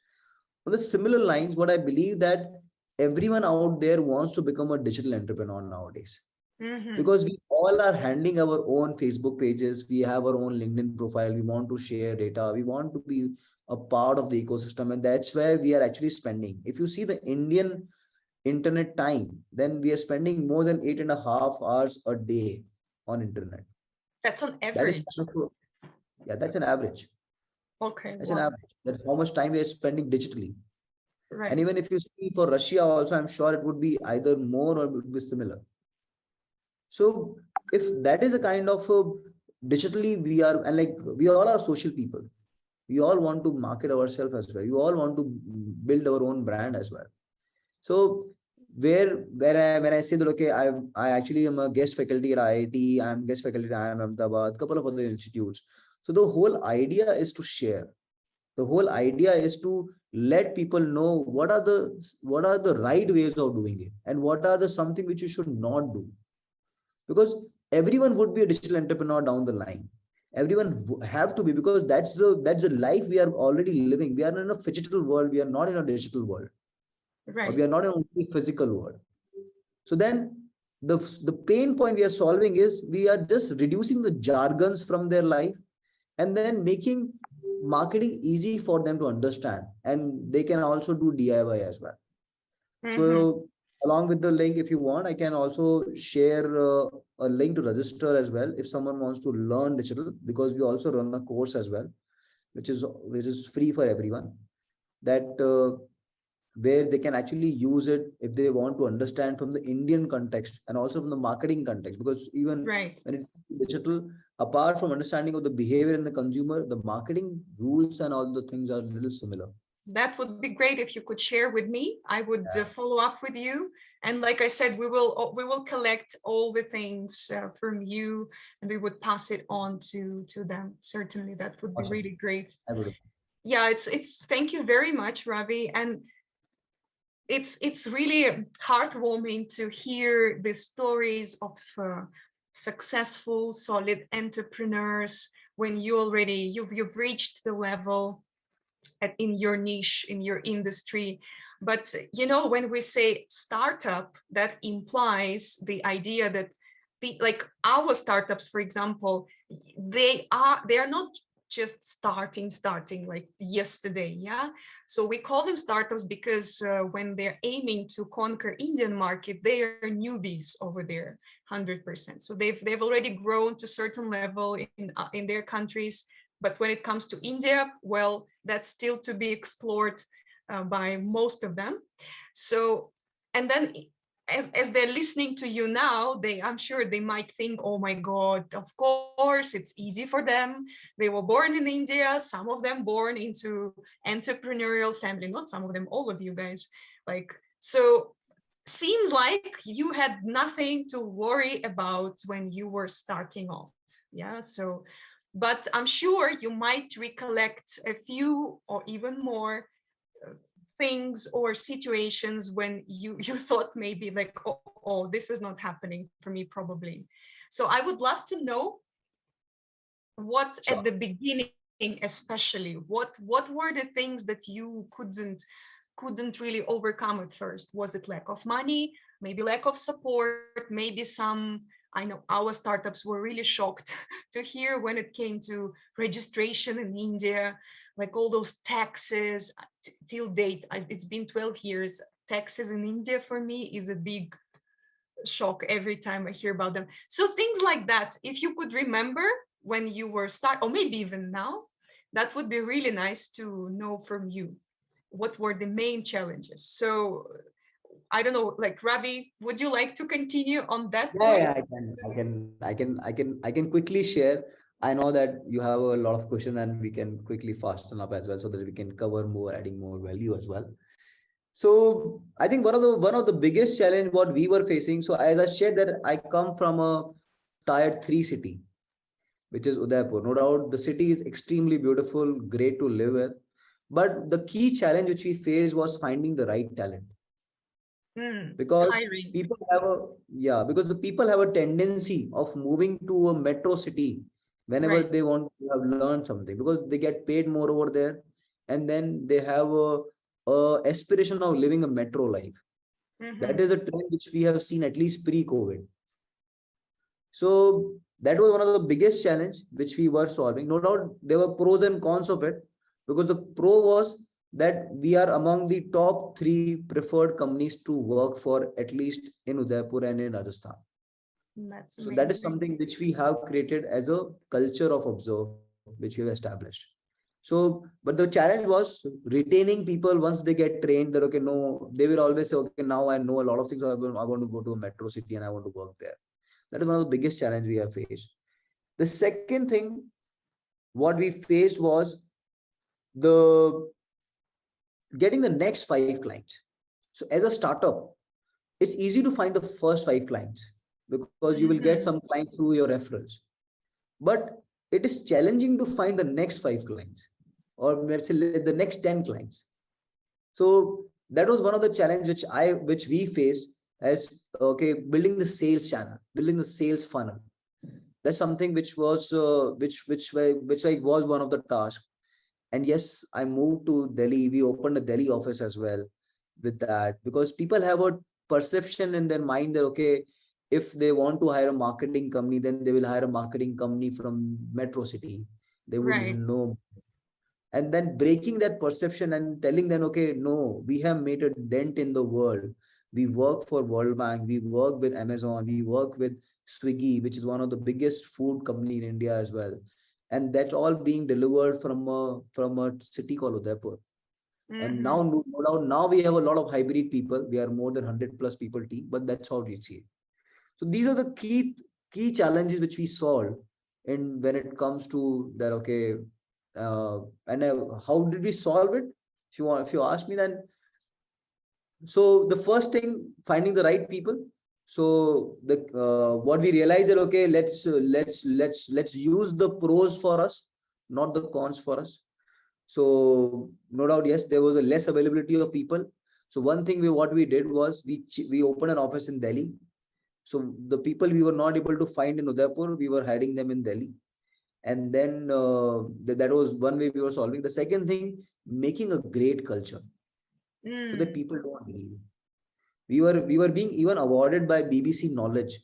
On the similar lines, what I believe that everyone out there wants to become a digital entrepreneur nowadays, Mm-hmm. because we all are handling our own Facebook pages, we have our own LinkedIn profile, we want to share data, we want to be a part of the ecosystem, and that's where we are actually spending. If you see the Indian internet time, then we are spending more than 8.5 hours a day on internet. That's on That is average. yeah, that's an average. Okay. That's an Wow. average. That's how much time we are spending digitally. And Right. even if you see for Russia also, I'm sure it would be either more or it would be similar. So if that is a kind of digitally we are, and like we all are social people, we all want to market ourselves as well. We all want to build our own brand as well. So where when I say that okay, I actually am a guest faculty at IIT, I'm guest faculty at IIM Ahmedabad, couple of other institutes. So the whole idea is to share. The whole idea is to let people know what are the right ways of doing it, and what are the something which you should not do. Because everyone would be a digital entrepreneur down the line. Everyone have to be, because that's the life we are already living. We are in a phygital world. We are not in a digital world, or we Right. are not in a physical world. So then the pain point we are solving is we are just reducing the jargons from their life, and then making marketing easy for them to understand, and they can also do DIY as well. Mm-hmm. So along with the link, if you want, I can also share a link to register as well if someone wants to learn digital, because we also run a course as well, which is free for everyone. That where they can actually use it if they want to understand from the Indian context and also from the marketing context. Because even Right. when it comes to digital, apart from understanding of the behavior in the consumer, the marketing rules and all the things are a little similar. That would be great if you could share with me. I would Yeah, follow up with you. And like I said, we will collect all the things from you, and we would pass it on to them. Certainly, that would be awesome. really great. I would. Yeah, it's thank you very much, Ravi. And it's really heartwarming to hear the stories of successful, solid entrepreneurs when you've reached the level in your niche, in your industry. But when we say startup, that implies the idea that like our startups, for example, they are not just starting like yesterday. Yeah, so we call them startups because when they're aiming to conquer Indian market, they are newbies over there 100%. So they've already grown to certain level in their countries, but when it comes to India, well, that's still to be explored by most of them. So, and then as they're listening to you now, I'm sure they might think, oh my God, of course, it's easy for them. They were born in India, some of them born into entrepreneurial family, not some of them, all of you guys. Like, so seems like you had nothing to worry about when you were starting off. Yeah, so but I'm sure you might recollect a few or even more things or situations when you thought maybe like, oh, this is not happening for me probably. So I would love to know what Sure. at the beginning especially, what were the things that you couldn't really overcome at first? Was it lack of money, maybe lack of support, maybe some, I know our startups were really shocked to hear when it came to registration in India, like all those taxes. Till date, it's been 12 years. Taxes in India for me is a big shock every time I hear about them. So things like that, if you could remember when you were or maybe even now, that would be really nice to know from you. What were the main challenges? So I don't know, like Ravi, would you like to continue on that Yeah, point? yeah, I can quickly share. I know that you have a lot of questions and we can quickly fasten up as well so that we can cover more, adding more value as well. So I think one of the biggest challenge what we were facing. So as I shared that I come from a tier 3 city, which is Udaipur. No doubt the city is extremely beautiful, great to live with. But the key challenge which we faced was finding the right talent. Because Hiring, people have a yeah, because the people have a tendency of moving to a metro city whenever right? they want to have learned something, because they get paid more over there, and then they have a aspiration of living a metro life. That Mm-hmm. is a trend which we have seen at least pre-COVID. So that was one of the biggest challenge which we were solving. No doubt there were pros and cons of it, because the pro was that we are among the top 3 preferred companies to work for, at least in Udaipur and in Rajasthan. That's So that is amazing. something which we have created as a culture of observe, which we have established. So, but the challenge was retaining people once they get trained that, okay, no, they will always say, okay, now I know a lot of things. I want to go to a metro city and I want to work there. That is one of the biggest challenge we have faced. The second thing, what we faced was the getting the next 5 clients. So as a startup, it's easy to find the first 5 clients because you will get some Mm-hmm. clients through your referrals. But it is challenging to find the next 5 clients, or let's say the next 10 clients. So that was one of the challenge which we faced as, okay, building the sales channel, building the sales funnel. That's something which was which like was one of the tasks. And yes, I moved to Delhi. We opened a Delhi office as well with that, because people have a perception in their mind that, okay, if they want to hire a marketing company, then they will hire a marketing company from metro city. They would Right. know. And then breaking that perception and telling them, okay, no, we have made a dent in the world. We work for World Bank, we work with Amazon, we work with Swiggy, which is one of the biggest food company in India as well. And that's all being delivered from a city called Udaipur. And Mm-hmm. now, no doubt, now we have a lot of hybrid people. We are more than 100 plus people team, but that's how we see it. So these are the key challenges which we solve in when it comes to that. Okay, and how did we solve it? If you ask me, then so the first thing, finding the right people. So the what we realized that, okay, let's use the pros for us, not the cons for us. So no doubt, yes, there was a less availability of people. So one thing what we did was we opened an office in Delhi. So the people we were not able to find in Udaipur, we were hiding them in Delhi. And then that was one way we were solving. The second thing, making a great culture so that Mm. people don't leave. We were being even awarded by BBC Knowledge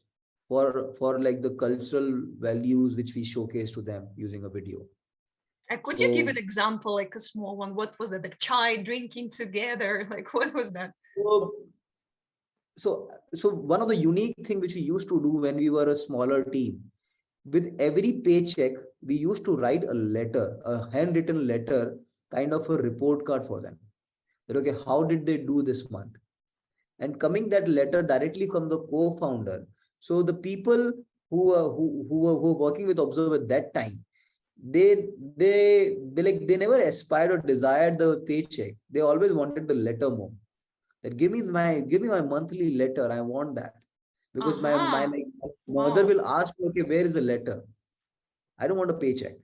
for like the cultural values which we showcase to them using a video. Could you give So an example, like a small one? What was that? Like chai drinking together? Like what was that? so so one of the unique thing which we used to do when we were a smaller team, with every paycheck, we used to write a letter, a handwritten letter, kind of a report card for them. That, okay, how did they do this month? And coming that letter directly from the co-founder. So the people who were working with Observe at that time, they never aspired or desired the paycheck. They always wanted the letter more. That give me my monthly letter. I want that. Because my Uh-huh. like mother Wow. will ask me, okay, where is the letter? I don't want a paycheck.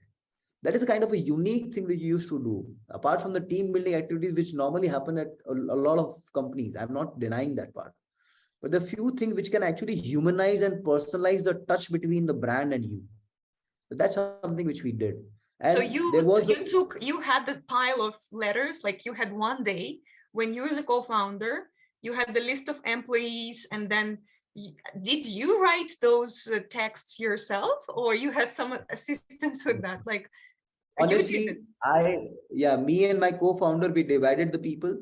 That is a kind of a unique thing that you used to do. Apart from the team building activities, which normally happen at a lot of companies. I'm not denying that part. But the few things which can actually humanize and personalize the touch between the brand and you. So that's something which we did. So And there was you had the pile of letters, like you had one day when you as a co-founder, you had the list of employees, and then did you write those texts yourself, or you had some assistance with that? Like you did it. honestly, me and my co-founder, we divided the people.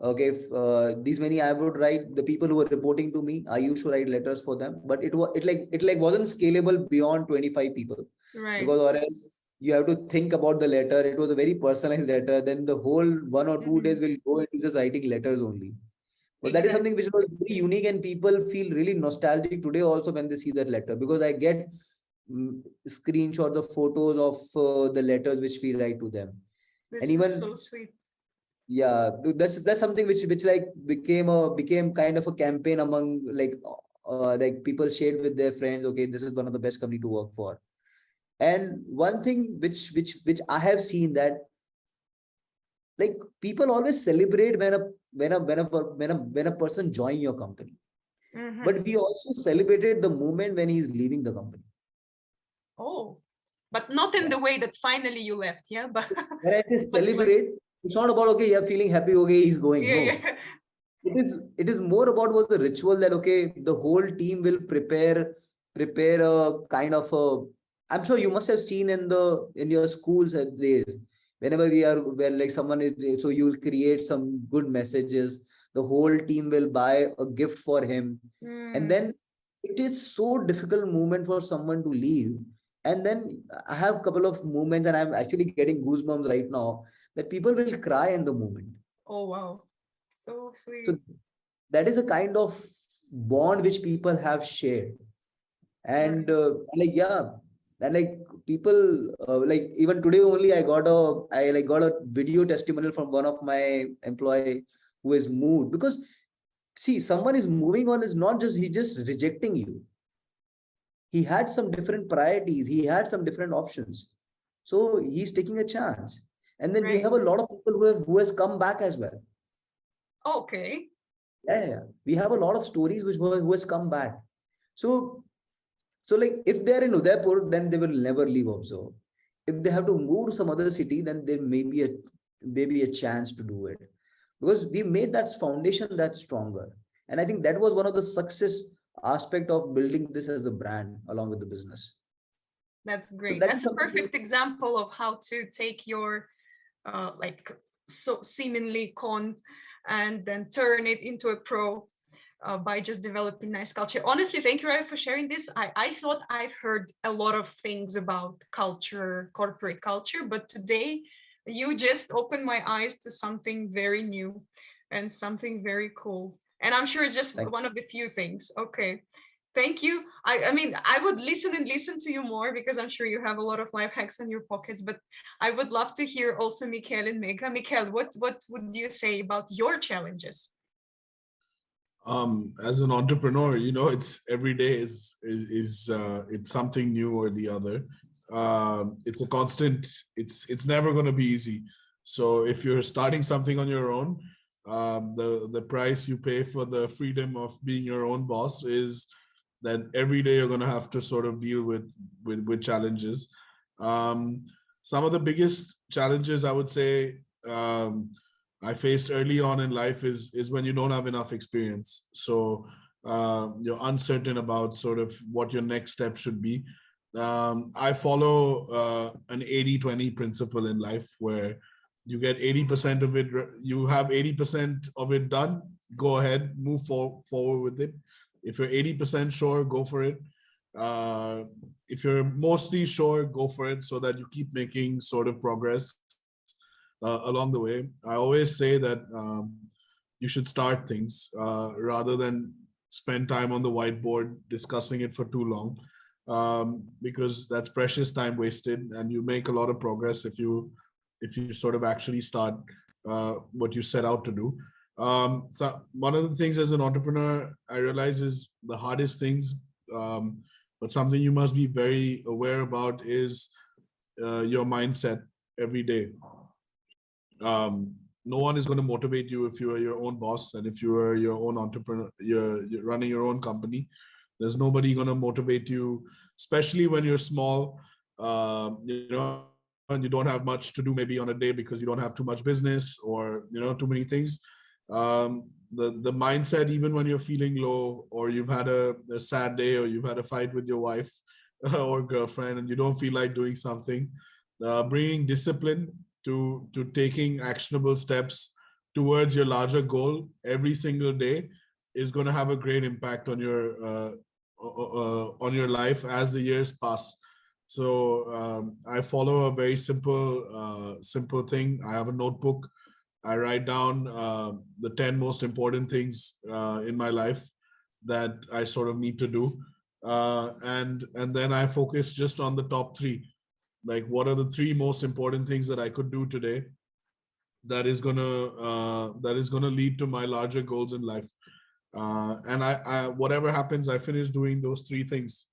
Okay, if, these many I would write, the people who were reporting to me, I used to write letters for them, but it wasn't scalable beyond 25 people, Right. because or else you have to think about the letter. It was a very personalized letter. Then the whole 1 or 2 days will go into just writing letters only. But that is something Exactly. which was very unique, and people feel really nostalgic today also when they see that letter, because I get screenshots of photos of the letters which we write to them. And This is so even, sweet. yeah, that's something which like became kind of a campaign among like people shared with their friends. Okay, this is one of the best company to work for. And one thing which I have seen, that like people always celebrate when a person join your company, Mhm. but we also celebrated the moment when he's leaving the company. Oh, but not in Yeah. the way that finally you left, yeah. But When I say but like, celebrate, it's not about, okay, you're feeling happy, okay, he's going. yeah, No, yeah. it is more about was the ritual, that okay, the whole team will prepare a kind of a, I'm sure you must have seen in your schools at days, whenever we are where like someone is, so you'll create some good messages, the whole team will buy a gift for him. And Mm. then it is so difficult moment for someone to leave. And then I have a couple of moments, and I'm actually getting goosebumps right now, that people will cry in the moment. Oh wow, so So sweet. that is a kind of bond which people have shared. And Right. like, yeah, and like people, like even today only I got a video testimonial from one of my employee who is moved. Because see, someone is moving on is not just he just rejecting you. He had some different priorities, he had some different options, so he's taking a chance. And then we Right. have a lot of people who has come back as well. Okay. Yeah. We have a lot of stories who has come back. So like if they're in Udaipur, then they will never leave also. If they have to move to some other city, then there may be a chance to do it, because we made that foundation that stronger. And I think that was one of the success aspect of building this as a brand along with the business. That's So great. that is That's a something perfect example of how to take your like so seemingly con and then turn it into a pro by just developing nice culture. Honestly, thank you, Rai, for sharing this. I thought I've heard a lot of things about culture, corporate culture, but today you just opened my eyes to something very new and something very cool. And I'm sure it's just like one of the few things. Okay. Thank you. I mean, I would listen and listen to you more because I'm sure you have a lot of life hacks in your pockets, but I would love to hear also Mikhail and Mega. Mikhail, what would you say about your challenges? As an entrepreneur, it's every day is it's something new or the other. It's a constant. It's never going to be easy. So if you're starting something on your own, the price you pay for the freedom of being your own boss is that every day you're going to have to sort of deal with challenges. Um, some of the biggest challenges I would say I faced early on in life is when you don't have enough experience. So you're uncertain about sort of what your next step should be. I follow an 80-20 principle in life, where you get 80% of it, you have 80% of it done, go ahead, move forward with it. If you're 80% sure, go for it. If you're mostly sure, go for it, so that you keep making sort of progress along the way. I always say that you should start things rather than spend time on the whiteboard discussing it for too long, because that's precious time wasted, and you make a lot of progress if you sort of actually start what you set out to do. So one of the things as an entrepreneur I realize is the hardest things, but something you must be very aware about is your mindset every day. No one is going to motivate you if you are your own boss, and if you are your own entrepreneur, you're running your own company. There's nobody going to motivate you, especially when you're small. and you don't have much to do maybe on a day because you don't have too much business or, too many things. The mindset, even when you're feeling low or you've had a sad day or you've had a fight with your wife or girlfriend and you don't feel like doing something, bringing discipline to taking actionable steps towards your larger goal every single day is going to have a great impact on your life as the years pass. So I follow a very simple thing. I have a notebook. I write down the 10 most important things in my life that I sort of need to do, and then I focus just on the top three. Like, what are the three most important things that I could do today that is gonna lead to my larger goals in life? And I whatever happens, I finish doing those three things.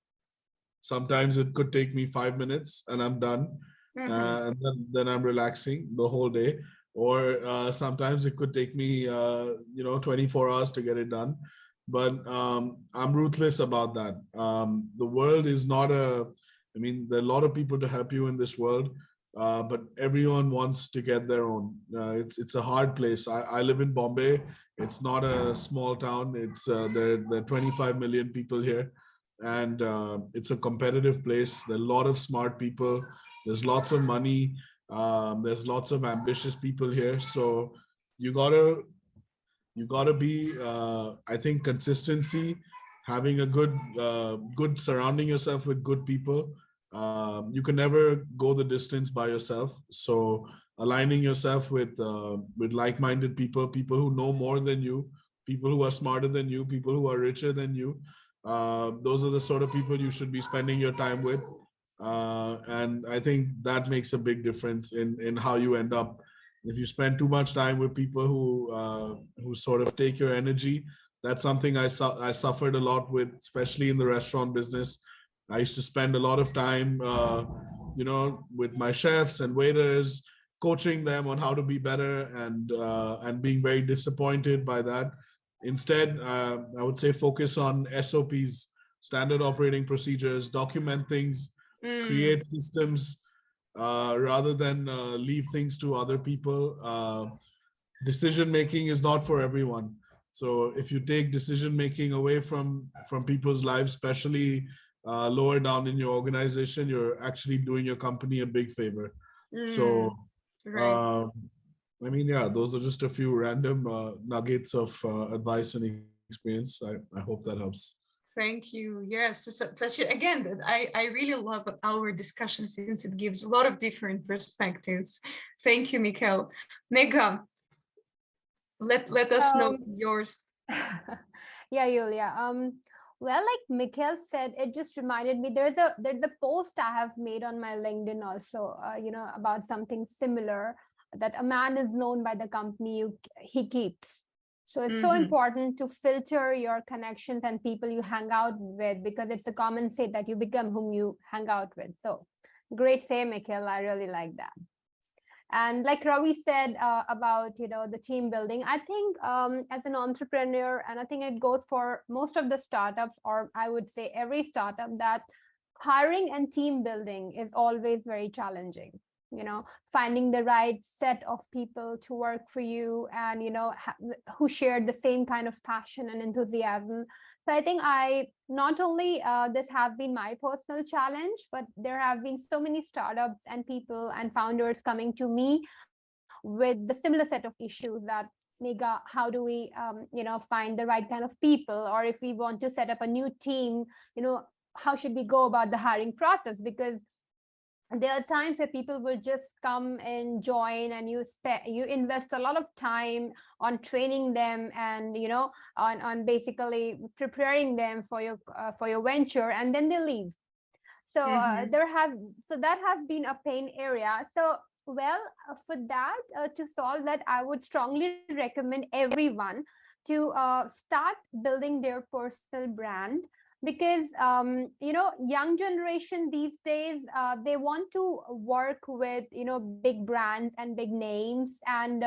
Sometimes it could take me 5 minutes and I'm done, and then I'm relaxing the whole day. Or sometimes it could take me 24 hours to get it done. But I'm ruthless about that. The world is not I mean, there are a lot of people to help you in this world, but everyone wants to get their own. It's a hard place. I live in Bombay. It's not a small town. It's there are 25 million people here, and it's a competitive place. There are a lot of smart people. There's lots of money. There's lots of ambitious people here. So you gotta be. I think consistency, having a good surrounding yourself with good people. You can never go the distance by yourself. So aligning yourself with like-minded people, people who know more than you, people who are smarter than you, people who are richer than you. Those are the sort of people you should be spending your time with. And I think that makes a big difference in how you end up. If you spend too much time with people who sort of take your energy, that's something I suffered a lot with, especially in the restaurant business. I used to spend a lot of time, with my chefs and waiters, coaching them on how to be better, and being very disappointed by that. Instead, I would say focus on SOPs, standard operating procedures, document things, create systems, rather than leave things to other people. Decision making is not for everyone. So if you take decision making away from people's lives, especially lower down in your organization, you're actually doing your company a big favor. So Right. I mean, yeah, those are just a few random nuggets of advice and experience. I hope that helps. Thank you. Yes, such again, that I really love our discussion since it gives a lot of different perspectives. Thank you, Mikhail. Mega, let us know yours. Yeah, Yulia. Well, like Mikhail said, it just reminded me there's a post I have made on my LinkedIn also, about something similar, that a man is known by the company he keeps. So it's so important to filter your connections and people you hang out with, because it's a common say that you become whom you hang out with. So great say, Mikhail. I really like that. And like Ravi said about the team building, I think as an entrepreneur, and I think it goes for most of the startups, or I would say every startup, that hiring and team building is always very challenging. Finding the right set of people to work for you, and who share the same kind of passion and enthusiasm. So I think not only this has been my personal challenge, but there have been so many startups and people and founders coming to me with the similar set of issues, that Mega, how do we find the right kind of people? Or if we want to set up a new team, how should we go about the hiring process? Because there are times where people will just come and join, and you invest a lot of time on training them, and on basically preparing them for your venture, and then they leave. So that has been a pain area. So for that, to solve that, I would strongly recommend everyone to start building their personal brand, because young generation these days, they want to work with big brands and big names, and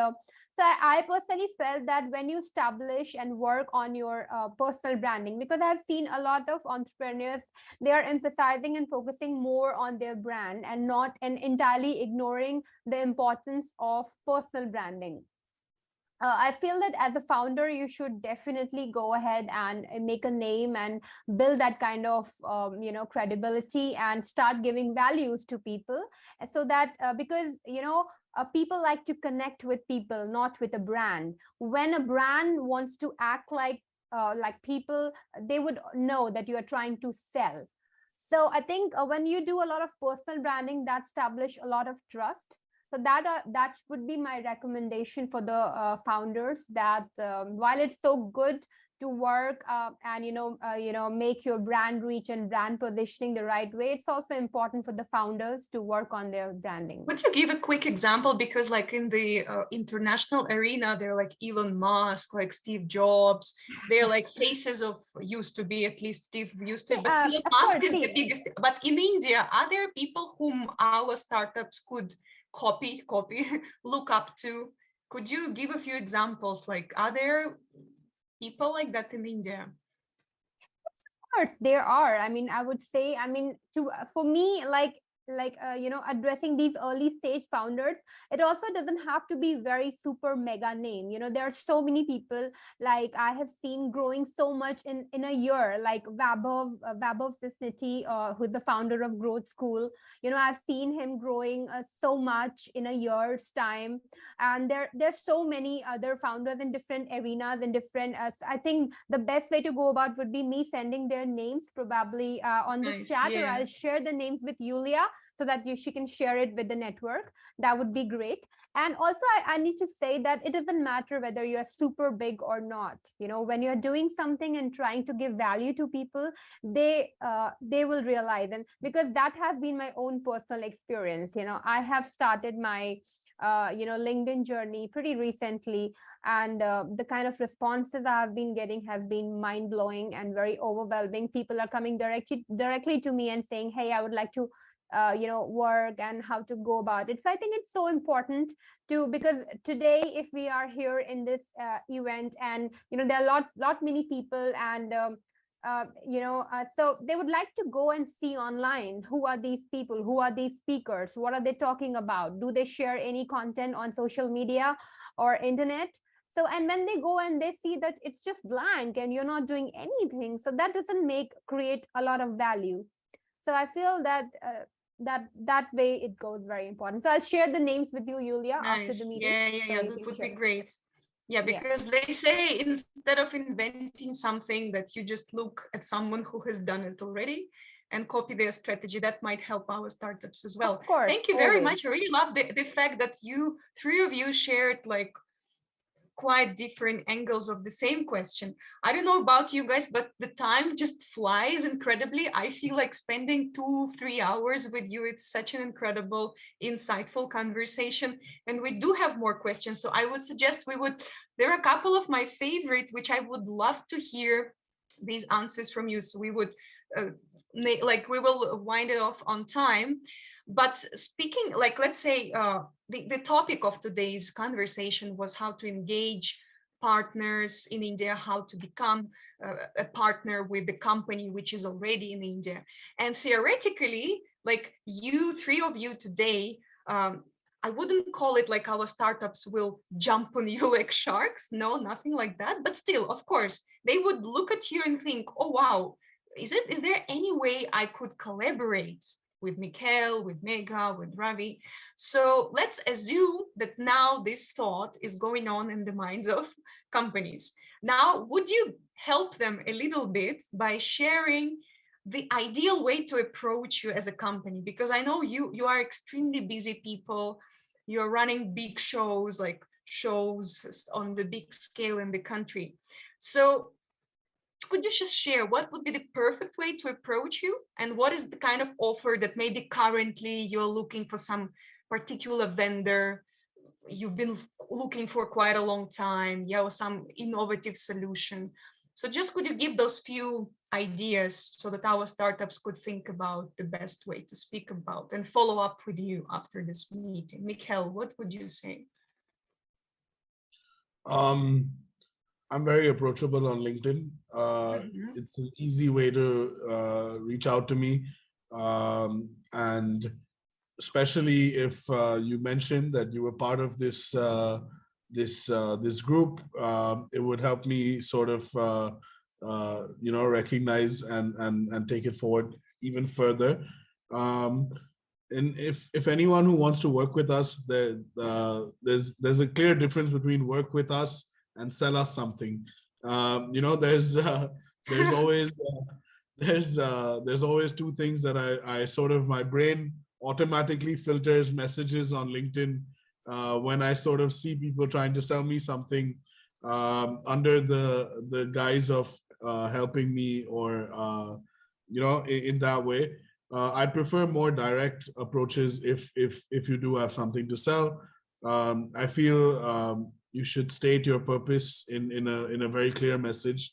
So I personally felt that when you establish and work on your personal branding, because I've seen a lot of entrepreneurs, they are emphasizing and focusing more on their brand and not and entirely ignoring the importance of personal branding. I feel that as a founder, you should definitely go ahead and make a name and build that kind of credibility and start giving values to people, so that because people like to connect with people, not with a brand. When a brand wants to act like people, they would know that you are trying to sell. So I think when you do a lot of personal branding, that establish a lot of trust. So that would be my recommendation for the founders, that while it's so good to work and make your brand reach and brand positioning the right way, it's also important for the founders to work on their branding. Would you give a quick example? Because like in the international arena, they're like Elon Musk, like Steve Jobs. They're like faces of, used to be, at least Steve used to, but Elon Musk is the biggest. But in India, are there people whom our startups could copy, look up to? Could you give a few examples? Like, are there people like that in India? Of course there are. I mean, I would say, for me, addressing these early stage founders, it also doesn't have to be very super mega name. There are so many people, like I have seen growing so much in a year, like Vaibhav Sisniti, who's the founder of Growth School. I've seen him growing so much in a year's time. And there's so many other founders in different arenas and different I think the best way to go about would be me sending their names probably on this chat, or I'll share the names with Yulia, so that she can share it with the network. That would be great. And also I need to say that it doesn't matter whether you're super big or not. When you're doing something and trying to give value to people, they will realize. And because that has been my own personal experience, I have started my LinkedIn journey pretty recently, and the kind of responses I've been getting has been mind-blowing and very overwhelming. People are coming directly to me and saying, hey, I would like to work, and how to go about it. So I think it's so important to, because today if we are here in this event, and there are many people, and so they would like to go and see online, who are these people, who are these speakers, what are they talking about, do they share any content on social media or internet. So, and when they go and they see that it's just blank and you're not doing anything, so that doesn't create a lot of value. So I feel that that way it goes very important. So I'll share the names with you, Yulia, after the meeting. Yeah, that would be great. Yeah, because they say instead of inventing something, that you just look at someone who has done it already and copy their strategy. That might help our startups as well. Of course, thank you very much. I really love the fact that three of you shared like quite different angles of the same question. I don't know about you guys, but the time just flies incredibly. I feel like spending 2-3 hours with you. It's such an incredible, insightful conversation. And we do have more questions. So I would suggest there are a couple of my favorite, which I would love to hear these answers from you. So we would, we will wind it off on time. But speaking, like, let's say the topic of today's conversation was how to engage partners in India, how to become a partner with the company which is already in India. And theoretically, like three of you today, I wouldn't call it like our startups will jump on you like sharks. No, nothing like that. But still, of course, they would look at you and think, oh, wow, is there any way I could collaborate with Mikhail, with Mega, with Ravi? So let's assume that now this thought is going on in the minds of companies. Now, would you help them a little bit by sharing the ideal way to approach you as a company? Because I know you are extremely busy people. You're running big shows, like shows on the big scale in the country. So could you just share what would be the perfect way to approach you, and what is the kind of offer that maybe currently you're looking for some particular vendor you've been looking for quite a long time, or some innovative solution? So just could you give those few ideas so that our startups could think about the best way to speak about and follow up with you after this meeting? Mikhail, what would you say? Um, I'm very approachable on LinkedIn. Mhm. It's an easy way to reach out to me. And especially if you mentioned that you were part of this group, it would help me sort of recognize and take it forward even further. Um, and if anyone who wants to work with us, there's a clear difference between work with us and sell us something. There's always there's always two things that I sort of, my brain automatically filters messages on LinkedIn when I sort of see people trying to sell me something under the guise of helping me, or in that way. I prefer more direct approaches if you do have something to sell. I feel you should state your purpose in a very clear message.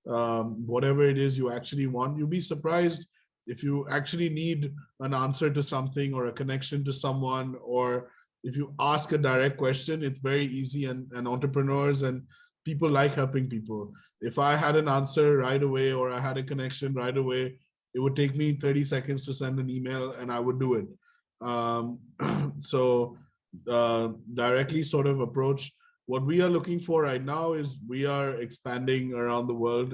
Whatever it is you actually want, you'll be surprised if you actually need an answer to something or a connection to someone, or if you ask a direct question, it's very easy, and entrepreneurs and people like helping people. If I had an answer right away or I had a connection right away, it would take me 30 seconds to send an email and I would do it. So directly sort of approach. What we are looking for right now is we are expanding around the world,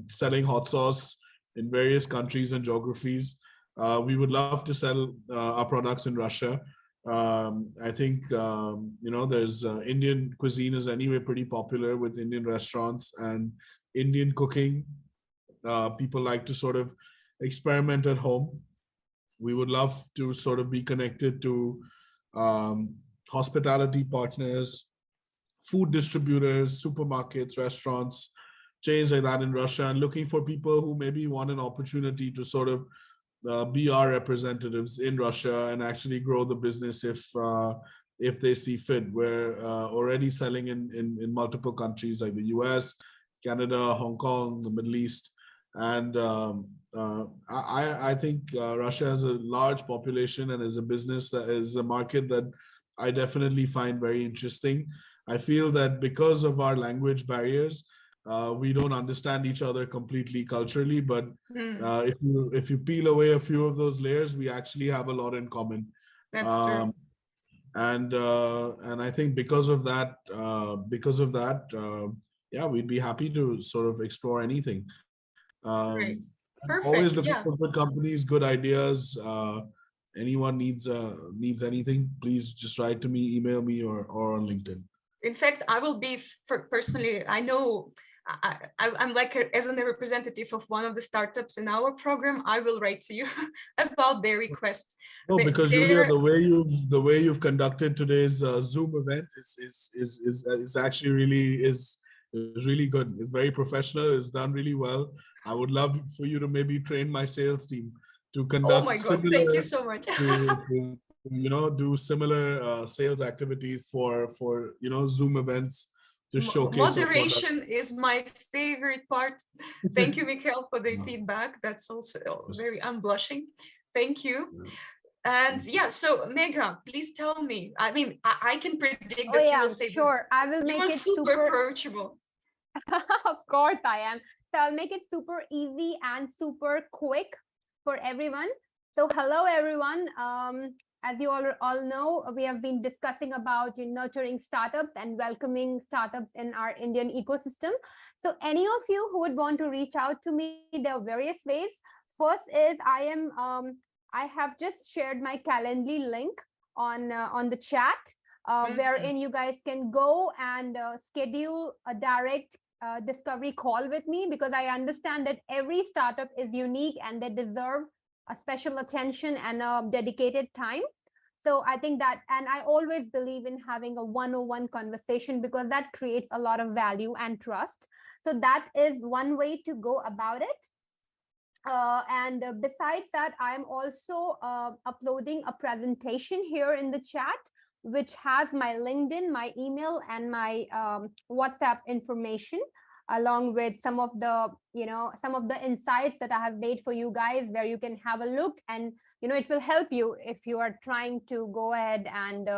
selling hot sauce in various countries and geographies. We would love to sell our products in Russia. I think there's Indian cuisine is anyway pretty popular with Indian restaurants and Indian cooking. People like to sort of experiment at home. We would love to sort of be connected to hospitality partners, food distributors, supermarkets, restaurants, chains like that in Russia, and looking for people who maybe want an opportunity to sort of be our representatives in Russia and actually grow the business if they see fit. We're already selling in multiple countries like the US, Canada, Hong Kong, the Middle East, and I think Russia has a large population and is a business that is a market that I definitely find very interesting. I feel that because of our language barriers, we don't understand each other completely culturally, but Mm, if you peel away a few of those layers, we actually have a lot in common. that's true. Um, and I think because of that, yeah, we'd be happy to sort of explore anything. Great. I'm always Perfect. looking Yeah. for good companies, good ideas. Anyone needs anything, please just write to me, email me, or on LinkedIn. In fact, I will be personally, I know I'm like as a representative of one of the startups in our program, I will write to you about their request. No, because Julia, They're the way you've conducted today's Zoom event is actually is really good. It's very professional. It's done really well. I would love for you to maybe train my sales team to oh conduct my God, thank you so much. do similar sales activities for Zoom events to showcase our product. Moderation is my favorite part. Thank you, Mikhail, for the feedback. That's also very unblushing. Thank you. And yeah, so Megha, please tell me. I mean, I can predict Oh that you will yeah, say that sure. I will you make are it super super. approachable. Of course I am. So I'll make it super easy and super quick for everyone. So hello everyone. As you all know, we have been discussing about nurturing startups and welcoming startups in our Indian ecosystem. So any of you who would want to reach out to me, there are various ways. First is I have just shared my Calendly link on the chat. Mhm. Wherein you guys can go and schedule a direct discovery call with me, because I understand that every startup is unique and they deserve a special attention and a dedicated time. So I think that, and I always believe in having a one-on-one conversation because that creates a lot of value and trust. So that is one way to go about it. And besides that, I'm also uploading a presentation here in the chat, which has my LinkedIn, my email, and my WhatsApp information, along with some of the insights that I have made for you guys, where you can have a look, and it will help you if you are trying to go ahead and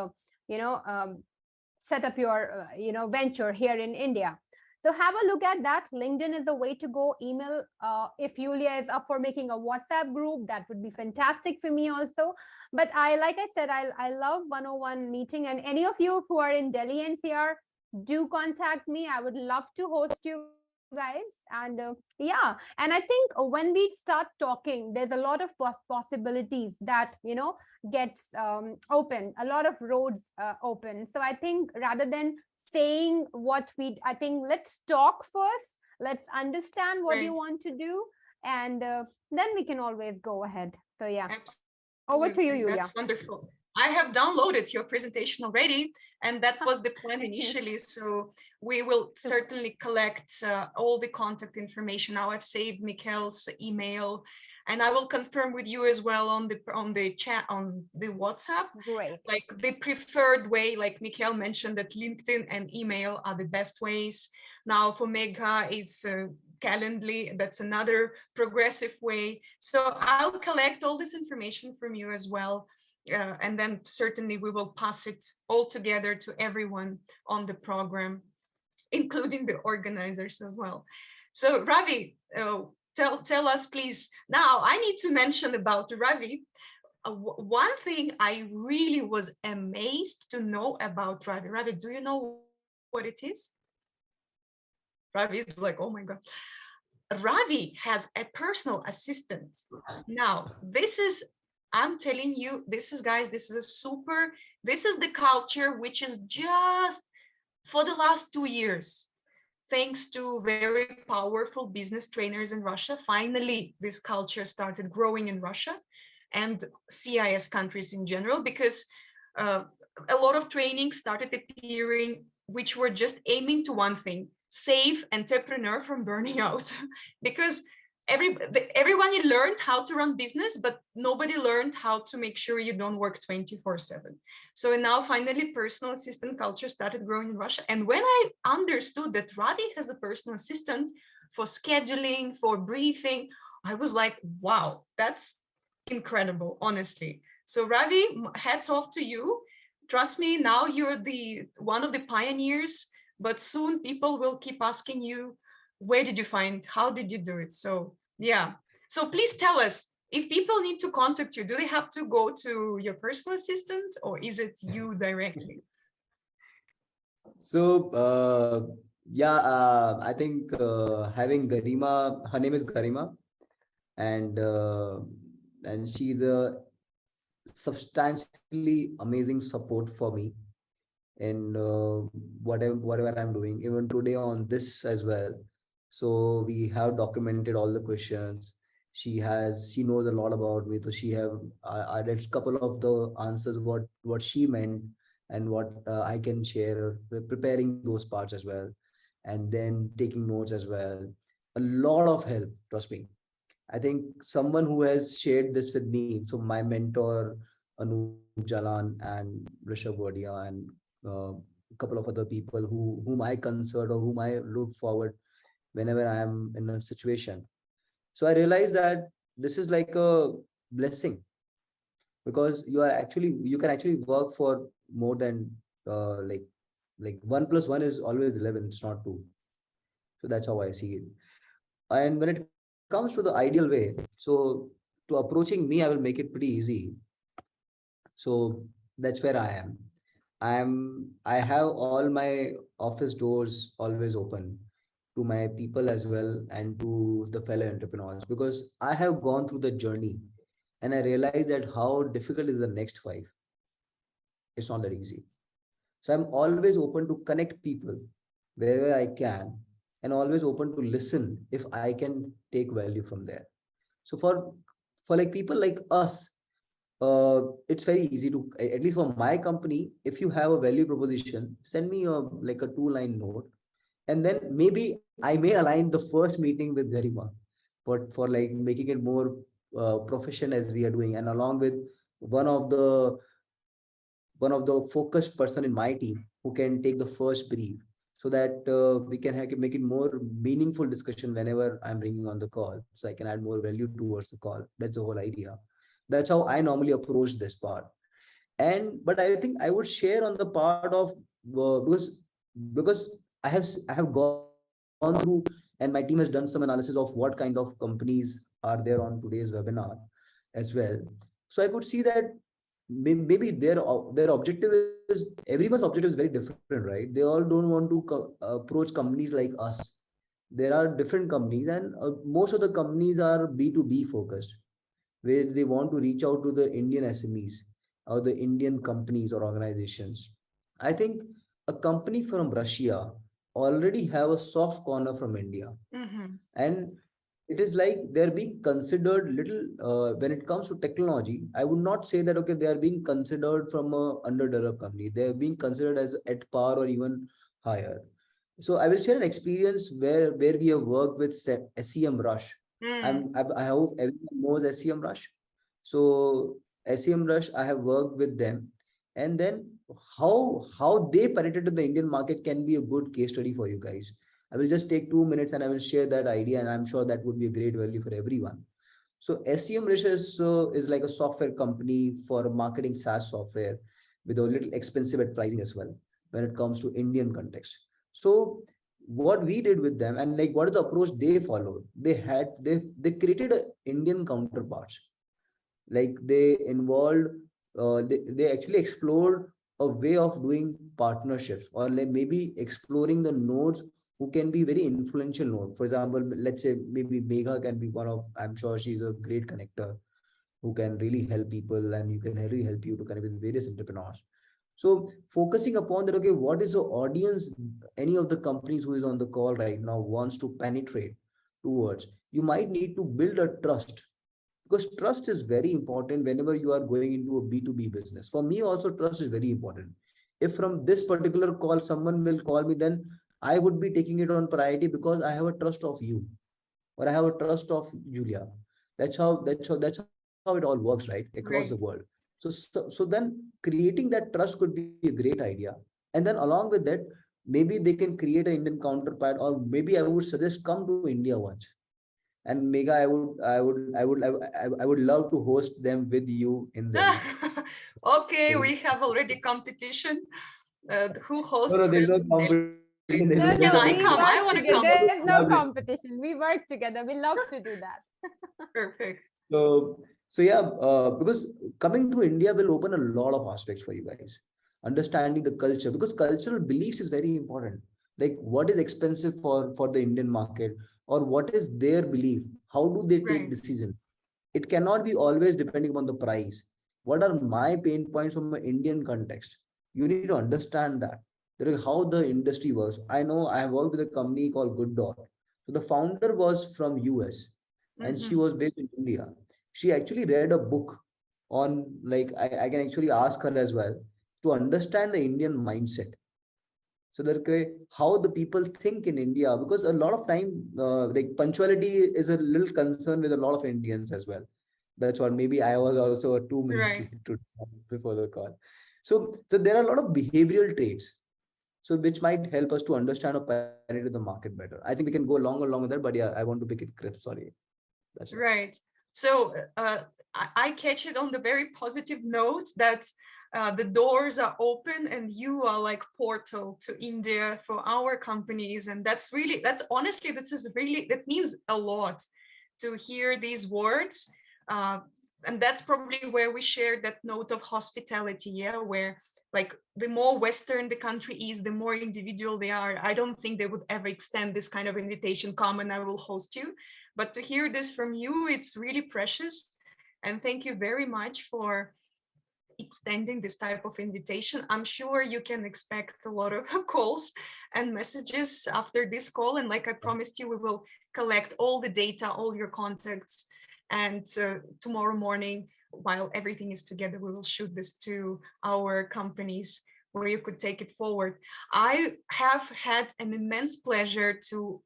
set up your venture here in India. So have a look at that. LinkedIn is the way to go. Email, if Yulia is up for making a WhatsApp group, that would be fantastic for me also. But like I said, I love 101 meeting, and any of you who are in Delhi NCR, do contact me. I would love to host you guys. And yeah, and I think when we start talking, there's a lot of possibilities that gets open, a lot of roads open. So I think rather than saying I think let's talk first, let's understand what you Right. want to do, and then we can always go ahead. So yeah, over to you, Absolutely. Yulia. That's wonderful. I have downloaded your presentation already, and that was the plan Thank you. initially. So we will certainly collect all the contact information. Now I've saved Mikhail's email, and I will confirm with you as well on the chat on the WhatsApp. Great. Like the preferred way, like Mikhail mentioned, that LinkedIn and email are the best ways. Now for Megha, it's Calendly, that's another progressive way. So I'll collect all this information from you as well. And then certainly we will pass it all together to everyone on the program, including the organizers as well. So Ravi, tell us please. Now I need to mention about Ravi. One thing I really was amazed to know about Ravi. Ravi, do you know what it is? Ravi is like, oh my God. Ravi has a personal assistant. Now, I'm telling you, this is the culture which is just for the last 2 years, thanks to very powerful business trainers in Russia. Finally, this culture started growing in Russia and CIS countries in general, because a lot of trainings started appearing which were just aiming to one thing: save entrepreneur from burning out. Because everyone learned how to run business, but nobody learned how to make sure you don't work 24/7. So now finally personal assistant culture started growing in Russia. And when I understood that Ravi has a personal assistant for scheduling, for briefing, I was like, wow, that's incredible, honestly. So Ravi, hats off to you. Trust me, now you're the one of the pioneers, but soon people will keep asking you, where did you find, how did you do it? So yeah. So please tell us, if people need to contact you, do they have to go to your personal assistant, or is it you directly? So I think having Garima, her name is Garima, and she's a substantially amazing support for me in whatever I'm doing, even today on this as well. So we have documented all the questions. She knows a lot about me, so she have added a couple of the answers what she meant and what I can share, preparing those parts as well, and then taking notes as well. A lot of help, trust me. I think someone who has shared this with me, so my mentor Anup Jalan and Rishabh Wadia and a couple of other people whom I consult or whom I look forward whenever I am in a situation. So I realized that this is like a blessing, because you can actually work for more than like 1 plus 1 is always 11. It's not two. So that's how I see it. And when it comes to the ideal way, so to approaching me, I will make it pretty easy. So that's where I have all my office doors always open to my people as well and to the fellow entrepreneurs, because I have gone through the journey and I realized that how difficult is the next 5. It's not that easy. So I'm always open to connect people wherever I can, and always open to listen if I can take value from there. So for like people like us, it's very easy to, at least for my company, if you have a value proposition, send me like a 2-line note, and then maybe I may align the first meeting with Garima, but for like making it more profession as we are doing, and along with one of the focused person in my team who can take the first brief, so that we can make it more meaningful discussion whenever I'm bringing on the call, so I can add more value towards the call. That's the whole idea. That's how I normally approach this part. And but I think I would share on the part of because I have gone through, and my team has done some analysis of what kind of companies are there on today's webinar as well. So I could see that maybe their objective is, everyone's objective is very different, right? They all don't want to approach companies like us. There are different companies, and most of the companies are B2B focused, where they want to reach out to the Indian SMEs or the Indian companies or organizations. I think a company from Russia already have a soft corner from India, Mhm. and it is like they're being considered little when it comes to technology. I would not say that okay, they are being considered from a underdeveloped company. They are being considered as at par or even higher. So I will share an experience where we have worked with SEM Rush. Mm. I hope everyone knows SEM Rush. So SEM Rush, I have worked with them, and then how they penetrated the Indian market can be a good case study for you guys. I will just take 2 minutes and I will share that idea, and I'm sure that would be a great value for everyone. So SEM Rush is like a software company for marketing SaaS software with a little expensive at pricing as well when it comes to Indian context. So what we did with them, and like what is the approach they followed? They created a Indian counterparts. Like they involved, they actually explored a way of doing partnerships, or like maybe exploring the nodes who can be very influential node. For example, let's say maybe Megha can be one of, I'm sure she's a great connector who can really help people, and you can really help you to connect with various entrepreneurs. So focusing upon that, okay, what is the audience any of the companies who is on the call right now wants to penetrate towards? You might need to build a trust, because trust is very important whenever you are going into a B2B business. For me also, trust is very important. If from this particular call someone will call me, then I would be taking it on priority because I have a trust of you, or I have a trust of Julia. That's how it all works, right? Across the world. Great. So then creating that trust could be a great idea. And then along with that, maybe they can create an Indian counterpart, or maybe I would suggest come to India once. And Mega, I would love to host them with you in Delhi. Okay, So, we have already competition. Who no, no, hosts there's them no in Delhi? competition. There's No, just Can no, a I we come? I work want to together. come. There is no collaboration. competition. We work together. We love to do that. Perfect. So yeah, because coming to India will open a lot of aspects for you guys. Understanding the culture, because cultural beliefs is very important. Like what is expensive for the Indian market, or what is their belief? How do they take Right. decision? It cannot be always depending upon the price. What are my pain points from an Indian context? You need to understand that. That is how the industry works. I know I have worked with a company called Good Dot. So the founder was from US, and she Mhm. was based in India. She actually read a book on, like, I can actually ask her as well to understand the Indian mindset. So that okay, how the people think in India, because a lot of time, like punctuality is a little concern with a lot of Indians as well. That's what, maybe I was also 2 minutes Right. late to before the call. So there are a lot of behavioral traits, so which might help us to understand or penetrate the market better. I think we can go along with that, but yeah, I want to pick it crisp. Sorry, that's all. Right. So I catch it on the very positive note that the doors are open and you are like portal to India for our companies. And that's honestly, that means a lot to hear these words. Uh, and that's probably where we share that note of hospitality, yeah, where like the more Western the country is, the more individual they are. I don't think they would ever extend this kind of invitation, come and I will host you. But to hear this from you, it's really precious. And thank you very much for extending this type of invitation. I'm sure you can expect a lot of calls and messages after this call. And like I promised you, we will collect all the data, all your contacts. And tomorrow morning, while everything is together, we will shoot this to our companies where you could take it forward. I have had an immense pleasure to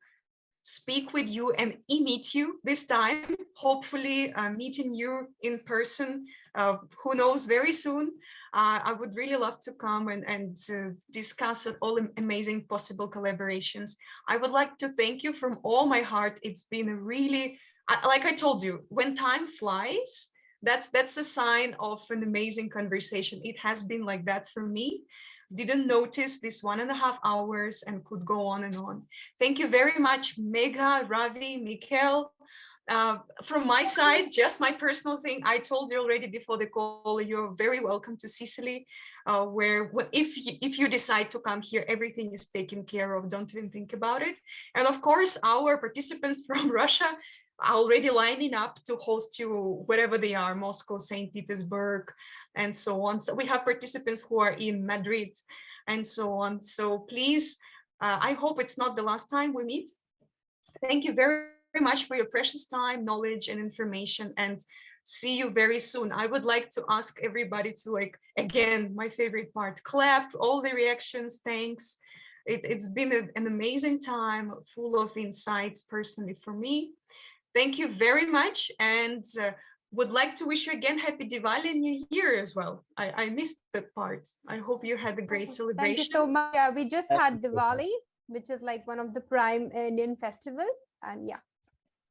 speak with you and meet you this time. Hopefully, meeting you in person, who knows, very soon. I would really love to come and discuss all amazing possible collaborations. I would like to thank you from all my heart. It's been a really, like I told you, when time flies, that's a sign of an amazing conversation. It has been like that for me. didn't notice this 1.5 hours and could go on and on. Thank you very much, Megha, Ravi, Mikhail. From my side, just my personal thing, I told you already before the call, you're very welcome to Sicily, where if you decide to come here, everything is taken care of. Don't even think about it. And of course, our participants from Russia are already lining up to host you wherever they are, Moscow, St. Petersburg, and so on. So we have participants who are in Madrid and so on. So please, I hope it's not the last time we meet. Thank you very much for your precious time, knowledge, and information, and see you very soon. I would like to ask everybody to, like, again, my favorite part, clap all the reactions. Thanks. It's been an amazing time, full of insights personally for me. Thank you very much, and would like to wish you again happy Diwali and New Year as well. I missed that part. I hope you had a great celebration. Thank you so much. Yeah, we just had Diwali, which is like one of the prime Indian festival, and yeah.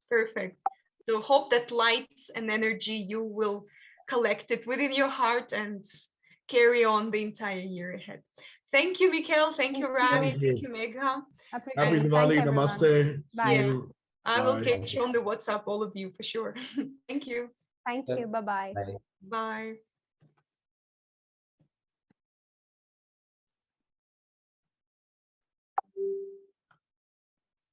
Perfect. So hope that lights and energy, you will collect it within your heart and carry on the entire year ahead. Thank you, Mikhail. Thank you, Ravi. Thank you, Megha. Happy Diwali. Namaste. Bye. Yeah, I will Bye. catch you on the WhatsApp, all of you, for sure. Thank you. Thank you. Bye-bye. Bye. Bye.